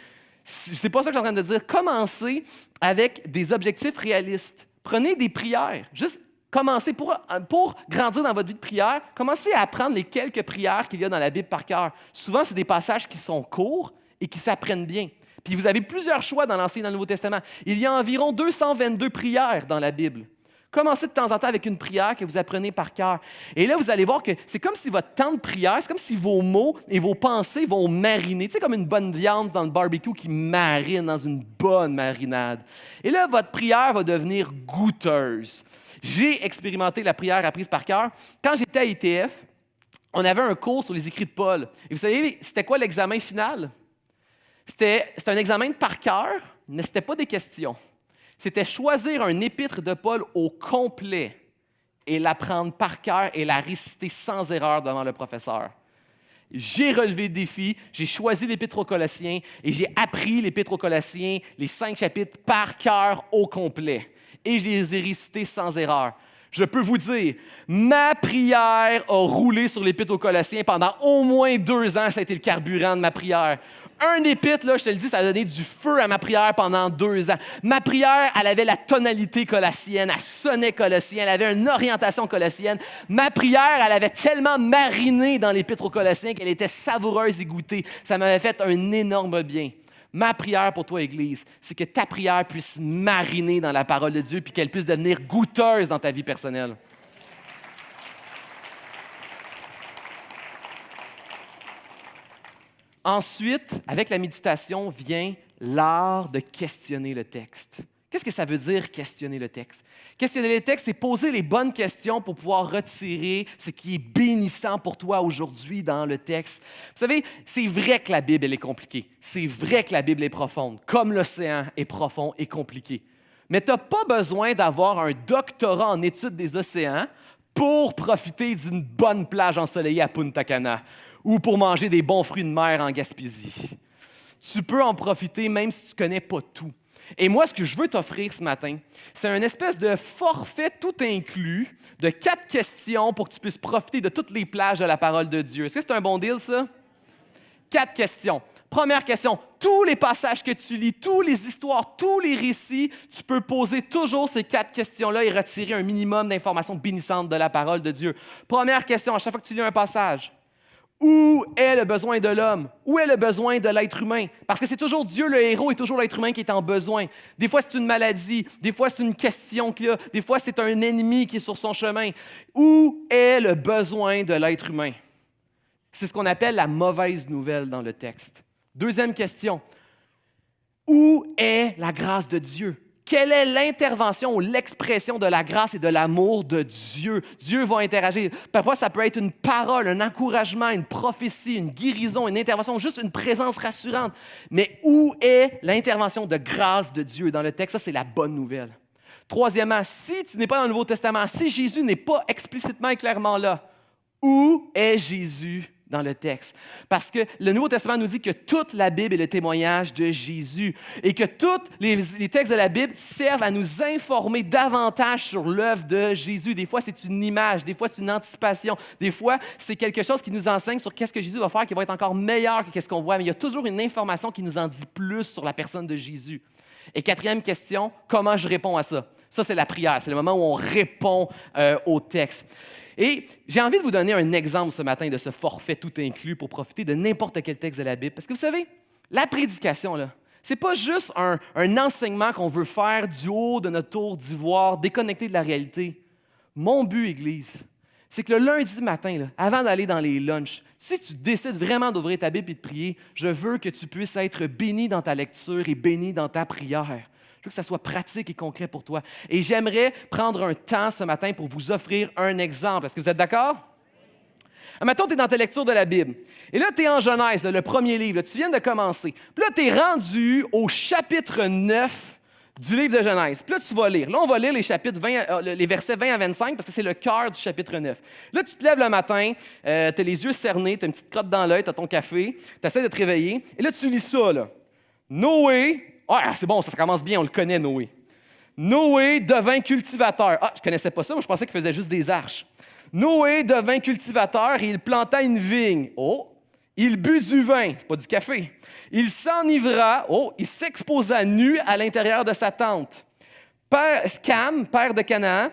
C'est pas ça que je suis en train de dire. Commencez avec des objectifs réalistes. Prenez des prières. Juste commencez pour grandir dans votre vie de prière. Commencez à apprendre les quelques prières qu'il y a dans la Bible par cœur. Souvent, c'est des passages qui sont courts et qui s'apprennent bien. Puis vous avez plusieurs choix dans l'Ancien et dans le Nouveau Testament. Il y a environ 222 prières dans la Bible. Commencez de temps en temps avec une prière que vous apprenez par cœur. Et là, vous allez voir que c'est comme si votre temps de prière, c'est comme si vos mots et vos pensées vont mariner. Tu sais, comme une bonne viande dans le barbecue qui marine dans une bonne marinade. Et là, votre prière va devenir goûteuse. J'ai expérimenté la prière apprise par cœur. Quand j'étais à ITF, on avait un cours sur les écrits de Paul. Et vous savez, c'était quoi l'examen final? C'était un examen de par cœur, mais ce n'était pas des questions. C'était choisir un épître de Paul au complet et l'apprendre par cœur et la réciter sans erreur devant le professeur. J'ai relevé le défi, j'ai choisi l'Épître aux Colossiens et j'ai appris l'Épître aux Colossiens, les 5 chapitres, par cœur au complet. Et je les ai récités sans erreur. Je peux vous dire, ma prière a roulé sur l'Épître aux Colossiens pendant au moins 2 ans. Ça a été le carburant de ma prière. Un épître, là, je te le dis, ça a donné du feu à ma prière pendant 2 ans. Ma prière, elle avait la tonalité colossienne, elle sonnait colossien, elle avait une orientation colossienne. Ma prière, elle avait tellement mariné dans l'Épître aux Colossiens qu'elle était savoureuse et goûtée. Ça m'avait fait un énorme bien. Ma prière pour toi, Église, c'est que ta prière puisse mariner dans la parole de Dieu puis qu'elle puisse devenir goûteuse dans ta vie personnelle. Ensuite, avec la méditation, vient l'art de questionner le texte. Qu'est-ce que ça veut dire, questionner le texte? Questionner le texte, c'est poser les bonnes questions pour pouvoir retirer ce qui est bénissant pour toi aujourd'hui dans le texte. Vous savez, c'est vrai que la Bible, elle est compliquée. C'est vrai que la Bible est profonde, comme l'océan est profond et compliqué. Mais tu n'as pas besoin d'avoir un doctorat en études des océans pour profiter d'une bonne plage ensoleillée à Punta Cana ou pour manger des bons fruits de mer en Gaspésie. Tu peux en profiter même si tu ne connais pas tout. Et moi, ce que je veux t'offrir ce matin, c'est un espèce de forfait tout inclus de 4 questions pour que tu puisses profiter de toutes les plages de la parole de Dieu. Est-ce que c'est un bon deal, ça? 4 questions. Première question, tous les passages que tu lis, toutes les histoires, tous les récits, tu peux poser toujours ces 4 questions-là et retirer un minimum d'informations bénissantes de la parole de Dieu. Première question, à chaque fois que tu lis un passage, où est le besoin de l'homme? Où est le besoin de l'être humain? Parce que c'est toujours Dieu, le héros, et toujours l'être humain qui est en besoin. Des fois, c'est une maladie. Des fois, c'est une question qu'il y a. Des fois, c'est un ennemi qui est sur son chemin. Où est le besoin de l'être humain? C'est ce qu'on appelle la mauvaise nouvelle dans le texte. Deuxième question. Où est la grâce de Dieu? Quelle est l'intervention ou l'expression de la grâce et de l'amour de Dieu? Dieu va interagir. Parfois, ça peut être une parole, un encouragement, une prophétie, une guérison, une intervention, juste une présence rassurante. Mais où est l'intervention de grâce de Dieu dans le texte? Ça, c'est la bonne nouvelle. Troisièmement, si tu n'es pas dans le Nouveau Testament, si Jésus n'est pas explicitement et clairement là, où est Jésus dans le texte? Parce que le Nouveau Testament nous dit que toute la Bible est le témoignage de Jésus et que tous les textes de la Bible servent à nous informer davantage sur l'œuvre de Jésus. Des fois, c'est une image, des fois, c'est une anticipation, des fois, c'est quelque chose qui nous enseigne sur qu'est-ce que Jésus va faire qui va être encore meilleur que ce qu'on voit, mais il y a toujours une information qui nous en dit plus sur la personne de Jésus. Et quatrième question, comment je réponds à ça? Ça, c'est la prière, c'est le moment où on répond au texte. Et j'ai envie de vous donner un exemple ce matin de ce forfait tout inclus pour profiter de n'importe quel texte de la Bible. Parce que vous savez, la prédication, là, c'est pas juste un enseignement qu'on veut faire du haut de notre tour d'ivoire, déconnecté de la réalité. Mon but, Église, c'est que le lundi matin, là, avant d'aller dans les lunchs, si tu décides vraiment d'ouvrir ta Bible et de prier, je veux que tu puisses être béni dans ta lecture et béni dans ta prière. Je veux que ça soit pratique et concret pour toi. Et j'aimerais prendre un temps ce matin pour vous offrir un exemple. Est-ce que vous êtes d'accord? Mettons, tu es dans ta lecture de la Bible. Et là, tu es en Genèse, là, le premier livre. Là, tu viens de commencer. Puis là, tu es rendu au chapitre 9 du livre de Genèse. Puis là, tu vas lire. Là, on va lire les versets 20 à 25 parce que c'est le cœur du chapitre 9. Là, tu te lèves le matin, tu as les yeux cernés, tu as une petite crotte dans l'œil, tu as ton café, tu essaies de te réveiller. Et là, tu lis ça, là. Noé... Ah, c'est bon, ça commence bien, on le connaît, Noé. Noé devint cultivateur. Ah, je ne connaissais pas ça, moi je pensais qu'il faisait juste des arches. Noé devint cultivateur et il planta une vigne. Oh, Il but du vin, c'est pas du café. Il s'enivra, il s'exposa nu à l'intérieur de sa tente. Cam, père de Canaan,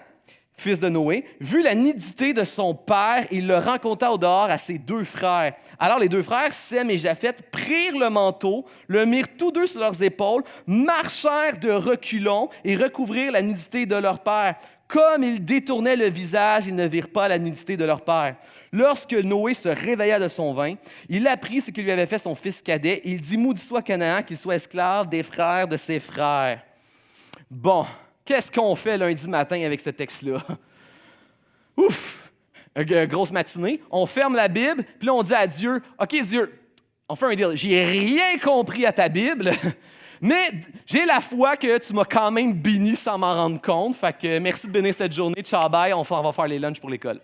fils de Noé, vu la nudité de son père, il le rencontra au dehors à ses 2 frères. Alors les 2 frères, Sem et Japheth, prirent le manteau, le mirent tous 2 sur leurs épaules, marchèrent de reculons et recouvrirent la nudité de leur père. Comme ils détournaient le visage, ils ne virent pas la nudité de leur père. Lorsque Noé se réveilla de son vin, il apprit ce que lui avait fait son fils cadet. Il dit, maudit soit Canaan, qu'il soit esclave des frères de ses frères. Bon, qu'est-ce qu'on fait lundi matin avec ce texte-là? Ouf! Une grosse matinée. On ferme la Bible, puis là, on dit à Dieu, « OK, Dieu, on fait un deal. J'ai rien compris à ta Bible, mais j'ai la foi que tu m'as quand même béni sans m'en rendre compte. Fait que merci de bénir cette journée. Ciao, bye, on va faire les lunchs pour l'école. »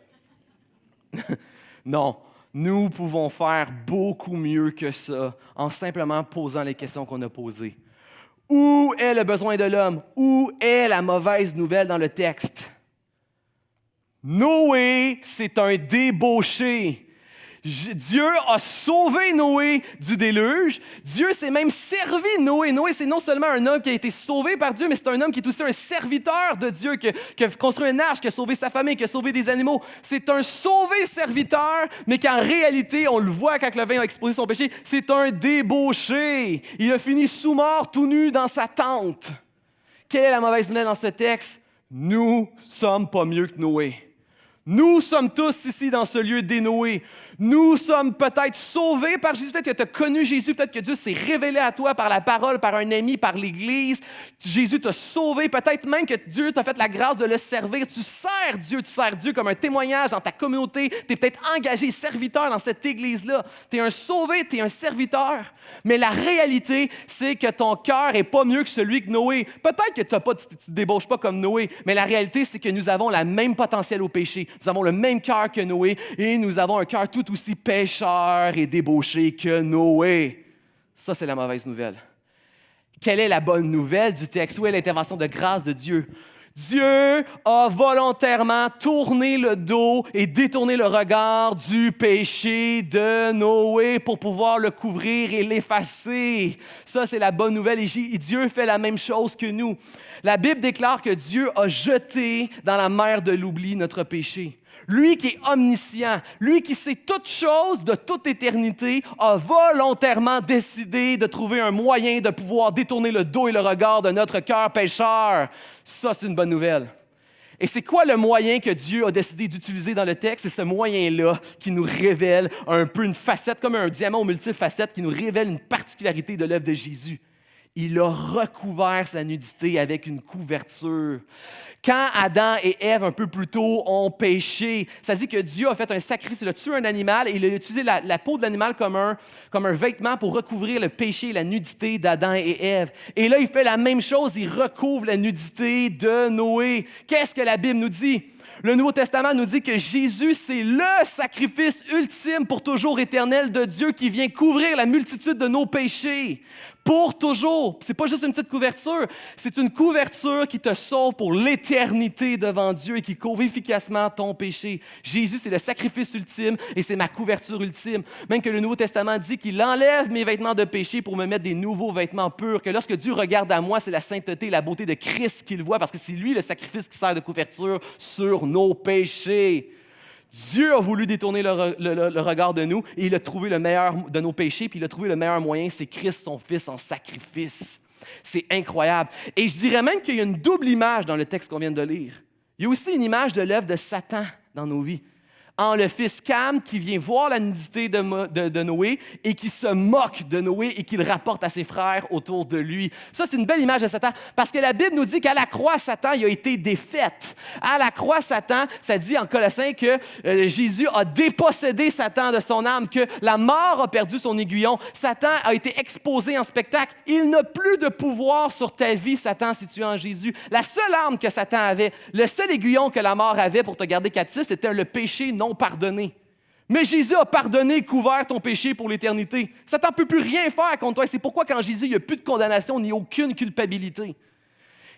Non, nous pouvons faire beaucoup mieux que ça en simplement posant les questions qu'on a posées. Où est le besoin de l'homme? Où est la mauvaise nouvelle dans le texte? Noé, c'est un débauché. Dieu a sauvé Noé du déluge. Dieu s'est même servi de Noé. Noé, c'est non seulement un homme qui a été sauvé par Dieu, mais c'est un homme qui est aussi un serviteur de Dieu, qui a construit une arche, qui a sauvé sa famille, qui a sauvé des animaux. C'est un sauvé serviteur, mais qu'en réalité, on le voit quand le vin a exposé son péché, c'est un débauché. Il a fini sous mort, tout nu dans sa tente. Quelle est la mauvaise nouvelle dans ce texte? Nous sommes pas mieux que Noé. Nous sommes tous ici dans ce lieu dénoué. Nous sommes peut-être sauvés par Jésus. Peut-être que tu as connu Jésus. Peut-être que Dieu s'est révélé à toi par la parole, par un ami, par l'Église. Jésus t'a sauvé. Peut-être même que Dieu t'a fait la grâce de le servir. Tu sers Dieu comme un témoignage dans ta communauté. Tu es peut-être engagé serviteur dans cette Église-là. Tu es un sauvé, tu es un serviteur. Mais la réalité, c'est que ton cœur n'est pas mieux que celui de Noé. Peut-être que tu ne te débauches pas comme Noé, mais la réalité, c'est que nous avons le même potentiel au péché. Nous avons le même cœur que Noé et nous avons un cœur tout aussi pécheur et débauché que Noé. Ça, c'est la mauvaise nouvelle. Quelle est la bonne nouvelle du texte? Où est l'intervention de grâce de Dieu? Dieu a volontairement tourné le dos et détourné le regard du péché de Noé pour pouvoir le couvrir et l'effacer. Ça, c'est la bonne nouvelle. Et Dieu fait la même chose que nous. La Bible déclare que Dieu a jeté dans la mer de l'oubli notre péché. Lui qui est omniscient, lui qui sait toutes choses de toute éternité, a volontairement décidé de trouver un moyen de pouvoir détourner le dos et le regard de notre cœur pécheur. Ça, c'est une bonne nouvelle. Et c'est quoi le moyen que Dieu a décidé d'utiliser dans le texte? C'est ce moyen-là qui nous révèle un peu une facette, comme un diamant aux multiples facettes, qui nous révèle une particularité de l'œuvre de Jésus. Il a recouvert sa nudité avec une couverture. Quand Adam et Ève, un peu plus tôt, ont péché, ça dit que Dieu a fait un sacrifice. Il a tué un animal et il a utilisé la peau de l'animal comme un vêtement pour recouvrir le péché et la nudité d'Adam et Ève. Et là, il fait la même chose. Il recouvre la nudité de Noé. Qu'est-ce que la Bible nous dit? Le Nouveau Testament nous dit que Jésus, c'est le sacrifice ultime pour toujours éternel de Dieu qui vient couvrir la multitude de nos péchés. Pour toujours. C'est pas juste une petite couverture, c'est une couverture qui te sauve pour l'éternité devant Dieu et qui couvre efficacement ton péché. Jésus, c'est le sacrifice ultime et c'est ma couverture ultime. Même que le Nouveau Testament dit qu'il enlève mes vêtements de péché pour me mettre des nouveaux vêtements purs. Que lorsque Dieu regarde à moi, c'est la sainteté et la beauté de Christ qu'il voit parce que c'est lui le sacrifice qui sert de couverture sur nos péchés. Dieu a voulu détourner le regard de nous et il a trouvé le meilleur de nos péchés, puis il a trouvé le meilleur moyen, c'est Christ, son Fils, en sacrifice. C'est incroyable. Et je dirais même qu'il y a une double image dans le texte qu'on vient de lire. Il y a aussi une image de l'œuvre de Satan dans nos vies. En le fils Cam qui vient voir la nudité de Noé et qui se moque de Noé et qui le rapporte à ses frères autour de lui. Ça, c'est une belle image de Satan parce que la Bible nous dit qu'à la croix, Satan il a été défaite. À la croix, Satan, ça dit en Colossiens que Jésus a dépossédé Satan de son âme, que la mort a perdu son aiguillon. Satan a été exposé en spectacle. Il n'a plus de pouvoir sur ta vie, Satan, si tu es en Jésus. La seule arme que Satan avait, le seul aiguillon que la mort avait pour te garder captif, c'était le péché non pardonné. Mais Jésus a pardonné et couvert ton péché pour l'éternité. Satan ne peut plus rien faire contre toi. Et c'est pourquoi quand Jésus, il n'y a plus de condamnation ni aucune culpabilité.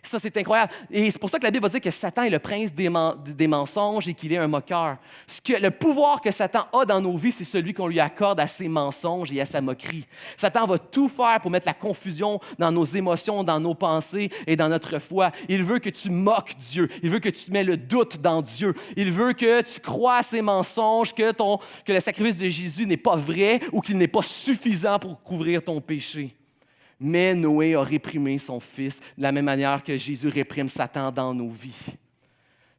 Ça, c'est incroyable. Et c'est pour ça que la Bible va dire que Satan est le prince des mensonges et qu'il est un moqueur. Le pouvoir que Satan a dans nos vies, c'est celui qu'on lui accorde à ses mensonges et à sa moquerie. Satan va tout faire pour mettre la confusion dans nos émotions, dans nos pensées et dans notre foi. Il veut que tu moques Dieu. Il veut que tu mets le doute dans Dieu. Il veut que tu crois à ses mensonges, que le sacrifice de Jésus n'est pas vrai ou qu'il n'est pas suffisant pour couvrir ton péché. Mais Noé a réprimé son fils de la même manière que Jésus réprime Satan dans nos vies.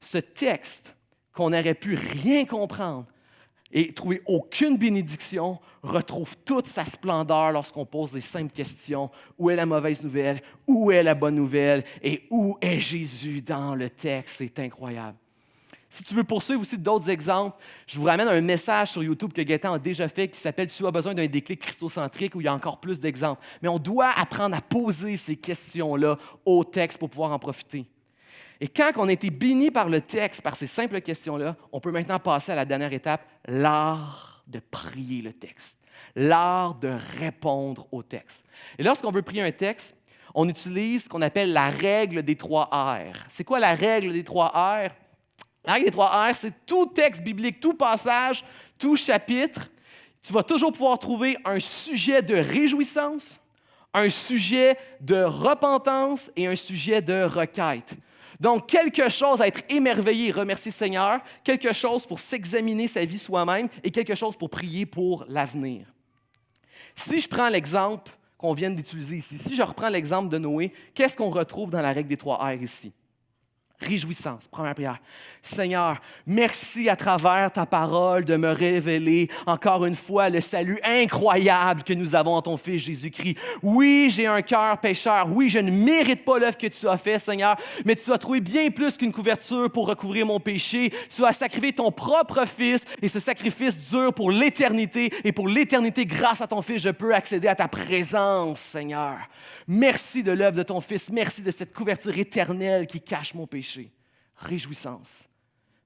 Ce texte, qu'on n'aurait pu rien comprendre et trouver aucune bénédiction, retrouve toute sa splendeur lorsqu'on pose les simples questions. Où est la mauvaise nouvelle? Où est la bonne nouvelle? Et où est Jésus dans le texte? C'est incroyable. Si tu veux poursuivre aussi d'autres exemples, je vous ramène à un message sur YouTube que Gaëtan a déjà fait qui s'appelle « Tu as besoin d'un déclic christocentrique » où il y a encore plus d'exemples. Mais on doit apprendre à poser ces questions-là au texte pour pouvoir en profiter. Et quand on a été béni par le texte, par ces simples questions-là, on peut maintenant passer à la dernière étape, l'art de prier le texte, l'art de répondre au texte. Et lorsqu'on veut prier un texte, on utilise ce qu'on appelle la règle des 3 R. C'est quoi la règle des 3 R? La règle des 3 R, c'est tout texte biblique, tout passage, tout chapitre. Tu vas toujours pouvoir trouver un sujet de réjouissance, un sujet de repentance et un sujet de requête. Donc, quelque chose à être émerveillé et remercier le Seigneur, quelque chose pour s'examiner sa vie soi-même et quelque chose pour prier pour l'avenir. Si je prends l'exemple qu'on vient d'utiliser ici, si je reprends l'exemple de Noé, qu'est-ce qu'on retrouve dans la règle des 3 R ici? Réjouissance, première prière. Seigneur, merci à travers ta parole de me révéler encore une fois le salut incroyable que nous avons en ton Fils Jésus-Christ. Oui, j'ai un cœur pécheur. Oui, je ne mérite pas l'œuvre que tu as fait, Seigneur, mais tu as trouvé bien plus qu'une couverture pour recouvrir mon péché. Tu as sacrifié ton propre Fils et ce sacrifice dure pour l'éternité. Et pour l'éternité, grâce à ton Fils, je peux accéder à ta présence, Seigneur. Merci de l'œuvre de ton Fils. Merci de cette couverture éternelle qui cache mon péché. Réjouissance.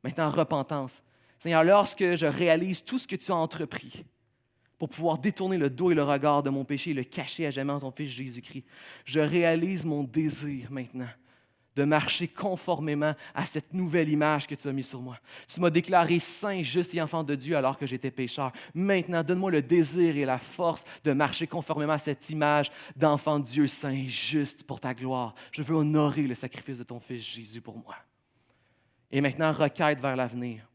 Maintenant, repentance. Seigneur, lorsque je réalise tout ce que tu as entrepris pour pouvoir détourner le dos et le regard de mon péché et le cacher à jamais en ton Fils Jésus-Christ, je réalise mon désir maintenant de marcher conformément à cette nouvelle image que tu as mise sur moi. Tu m'as déclaré saint, juste et enfant de Dieu alors que j'étais pécheur. Maintenant, donne-moi le désir et la force de marcher conformément à cette image d'enfant de Dieu saint, juste pour ta gloire. Je veux honorer le sacrifice de ton Fils Jésus pour moi. Et maintenant, requête vers l'avenir.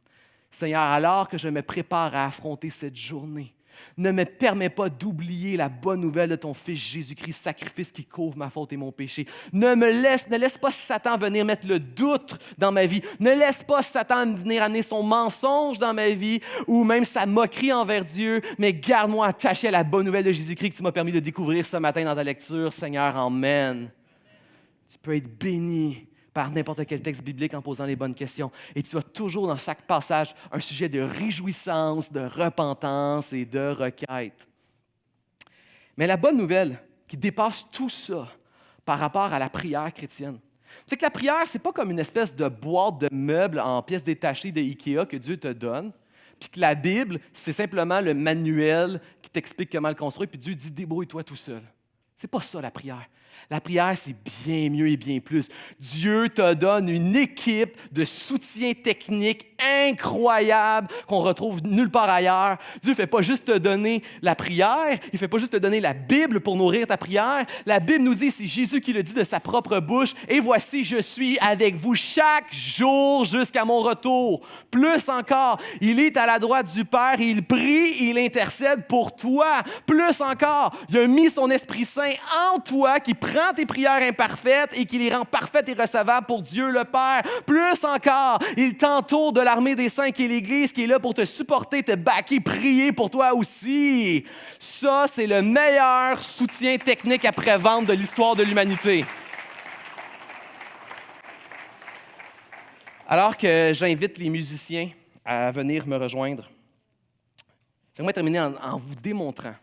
Seigneur, alors que je me prépare à affronter cette journée, ne me permets pas d'oublier la bonne nouvelle de ton Fils Jésus-Christ, sacrifice qui couvre ma faute et mon péché. Ne laisse pas Satan venir mettre le doute dans ma vie. Ne laisse pas Satan venir amener son mensonge dans ma vie ou même sa moquerie envers Dieu, mais garde-moi attaché à la bonne nouvelle de Jésus-Christ que tu m'as permis de découvrir ce matin dans ta lecture. Seigneur, amen. Tu peux être béni par n'importe quel texte biblique en posant les bonnes questions. Et tu as toujours dans chaque passage un sujet de réjouissance, de repentance et de requête. Mais la bonne nouvelle qui dépasse tout ça par rapport à la prière chrétienne, c'est que la prière, ce n'est pas comme une espèce de boîte de meubles en pièces détachées de Ikea que Dieu te donne, puis que la Bible, c'est simplement le manuel qui t'explique comment le construire, puis Dieu dit « débrouille-toi tout seul ». C'est pas ça la prière. La prière, c'est bien mieux et bien plus. Dieu te donne une équipe de soutien technique incroyable qu'on retrouve nulle part ailleurs. Dieu ne fait pas juste te donner la prière, il ne fait pas juste te donner la Bible pour nourrir ta prière. La Bible nous dit, c'est Jésus qui le dit de sa propre bouche, « Et voici, je suis avec vous chaque jour jusqu'à mon retour. » Plus encore, il est à la droite du Père, il prie, il intercède pour toi. Plus encore, il a mis son Esprit Saint en toi qui prend tes prières imparfaites et qui les rend parfaites et recevables pour Dieu le Père. Plus encore, il t'entoure de l'armée des saints qui est l'Église, qui est là pour te supporter, te backer, prier pour toi aussi. Ça, c'est le meilleur soutien technique après-vente de l'histoire de l'humanité. Alors que j'invite les musiciens à venir me rejoindre, j'aimerais terminer en vous démontrant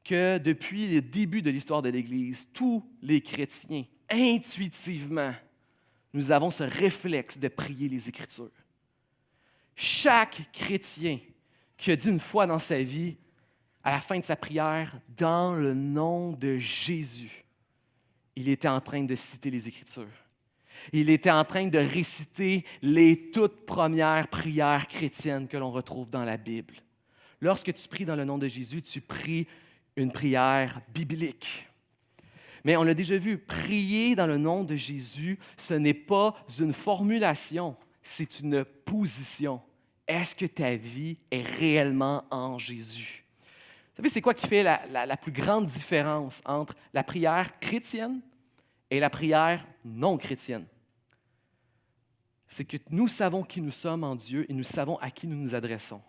que depuis le début de l'histoire de l'Église, tous les chrétiens, intuitivement, nous avons ce réflexe de prier les Écritures. Chaque chrétien qui a dit une fois dans sa vie, à la fin de sa prière, « Dans le nom de Jésus », il était en train de citer les Écritures. Il était en train de réciter les toutes premières prières chrétiennes que l'on retrouve dans la Bible. Lorsque tu pries dans le nom de Jésus, tu pries une prière biblique. Mais on l'a déjà vu, prier dans le nom de Jésus, ce n'est pas une formulation, c'est une position. Est-ce que ta vie est réellement en Jésus? Vous savez, c'est quoi qui fait la plus grande différence entre la prière chrétienne et la prière non chrétienne? C'est que nous savons qui nous sommes en Dieu et nous savons à qui nous nous adressons.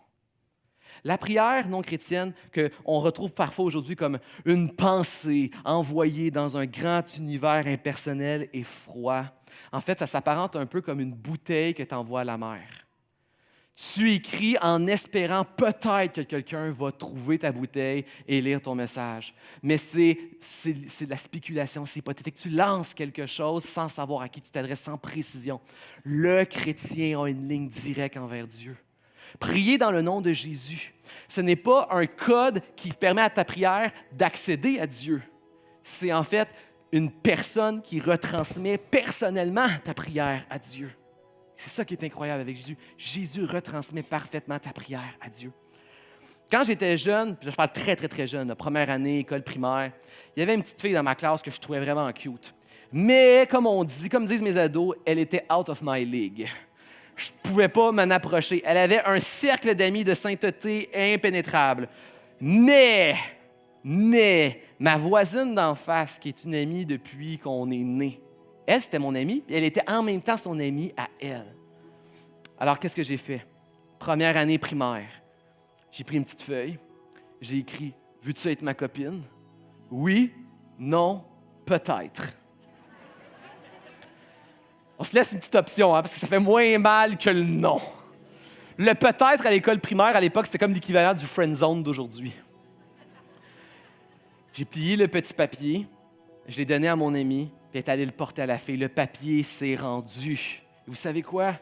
La prière non chrétienne, qu'on retrouve parfois aujourd'hui comme une pensée envoyée dans un grand univers impersonnel et froid, en fait, ça s'apparente un peu comme une bouteille que tu envoies à la mer. Tu écris en espérant peut-être que quelqu'un va trouver ta bouteille et lire ton message. Mais c'est de la spéculation, c'est hypothétique. Tu lances quelque chose sans savoir à qui tu t'adresses, sans précision. Le chrétien a une ligne directe envers Dieu. Prier dans le nom de Jésus, ce n'est pas un code qui permet à ta prière d'accéder à Dieu. C'est en fait une personne qui retransmet personnellement ta prière à Dieu. C'est ça qui est incroyable avec Jésus. Jésus retransmet parfaitement ta prière à Dieu. Quand j'étais jeune, puis là, je parle très, très, très jeune, première année, école primaire, il y avait une petite fille dans ma classe que je trouvais vraiment cute. Mais, comme disent mes ados, elle était out of my league. Je ne pouvais pas m'en approcher. Elle avait un cercle d'amis de sainteté impénétrable. Mais, ma voisine d'en face, qui est une amie depuis qu'on est né, elle, c'était mon amie, et elle était en même temps son amie à elle. Alors, qu'est-ce que j'ai fait? Première année primaire, j'ai pris une petite feuille, j'ai écrit « Veux-tu être ma copine? » Oui, non, peut-être. On se laisse une petite option, parce que ça fait moins mal que le non. Le peut-être à l'école primaire, à l'époque, c'était comme l'équivalent du friend zone d'aujourd'hui. J'ai plié le petit papier, je l'ai donné à mon ami, puis elle est allée le porter à la fille. Le papier s'est rendu. Et vous savez quoi?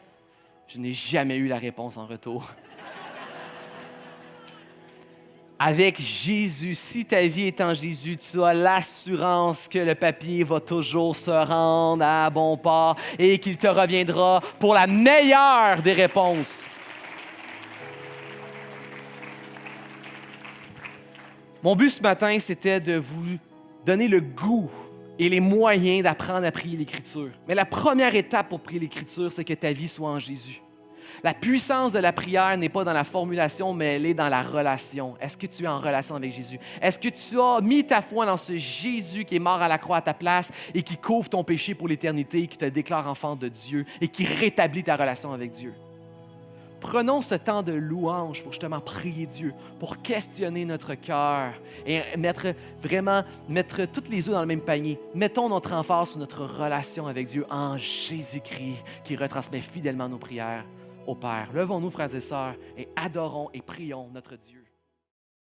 Je n'ai jamais eu la réponse en retour. Avec Jésus, si ta vie est en Jésus, tu as l'assurance que le papier va toujours se rendre à bon port et qu'il te reviendra pour la meilleure des réponses. Mon but ce matin, c'était de vous donner le goût et les moyens d'apprendre à prier l'Écriture. Mais la première étape pour prier l'Écriture, c'est que ta vie soit en Jésus. La puissance de la prière n'est pas dans la formulation, mais elle est dans la relation. Est-ce que tu es en relation avec Jésus? Est-ce que tu as mis ta foi dans ce Jésus qui est mort à la croix à ta place et qui couvre ton péché pour l'éternité et qui te déclare enfant de Dieu et qui rétablit ta relation avec Dieu? Prenons ce temps de louange pour justement prier Dieu, pour questionner notre cœur et mettre tous les œufs dans le même panier. Mettons notre emphase sur notre relation avec Dieu en Jésus-Christ qui retransmet fidèlement nos prières au Père. Levons-nous, frères et sœurs, et adorons et prions notre Dieu.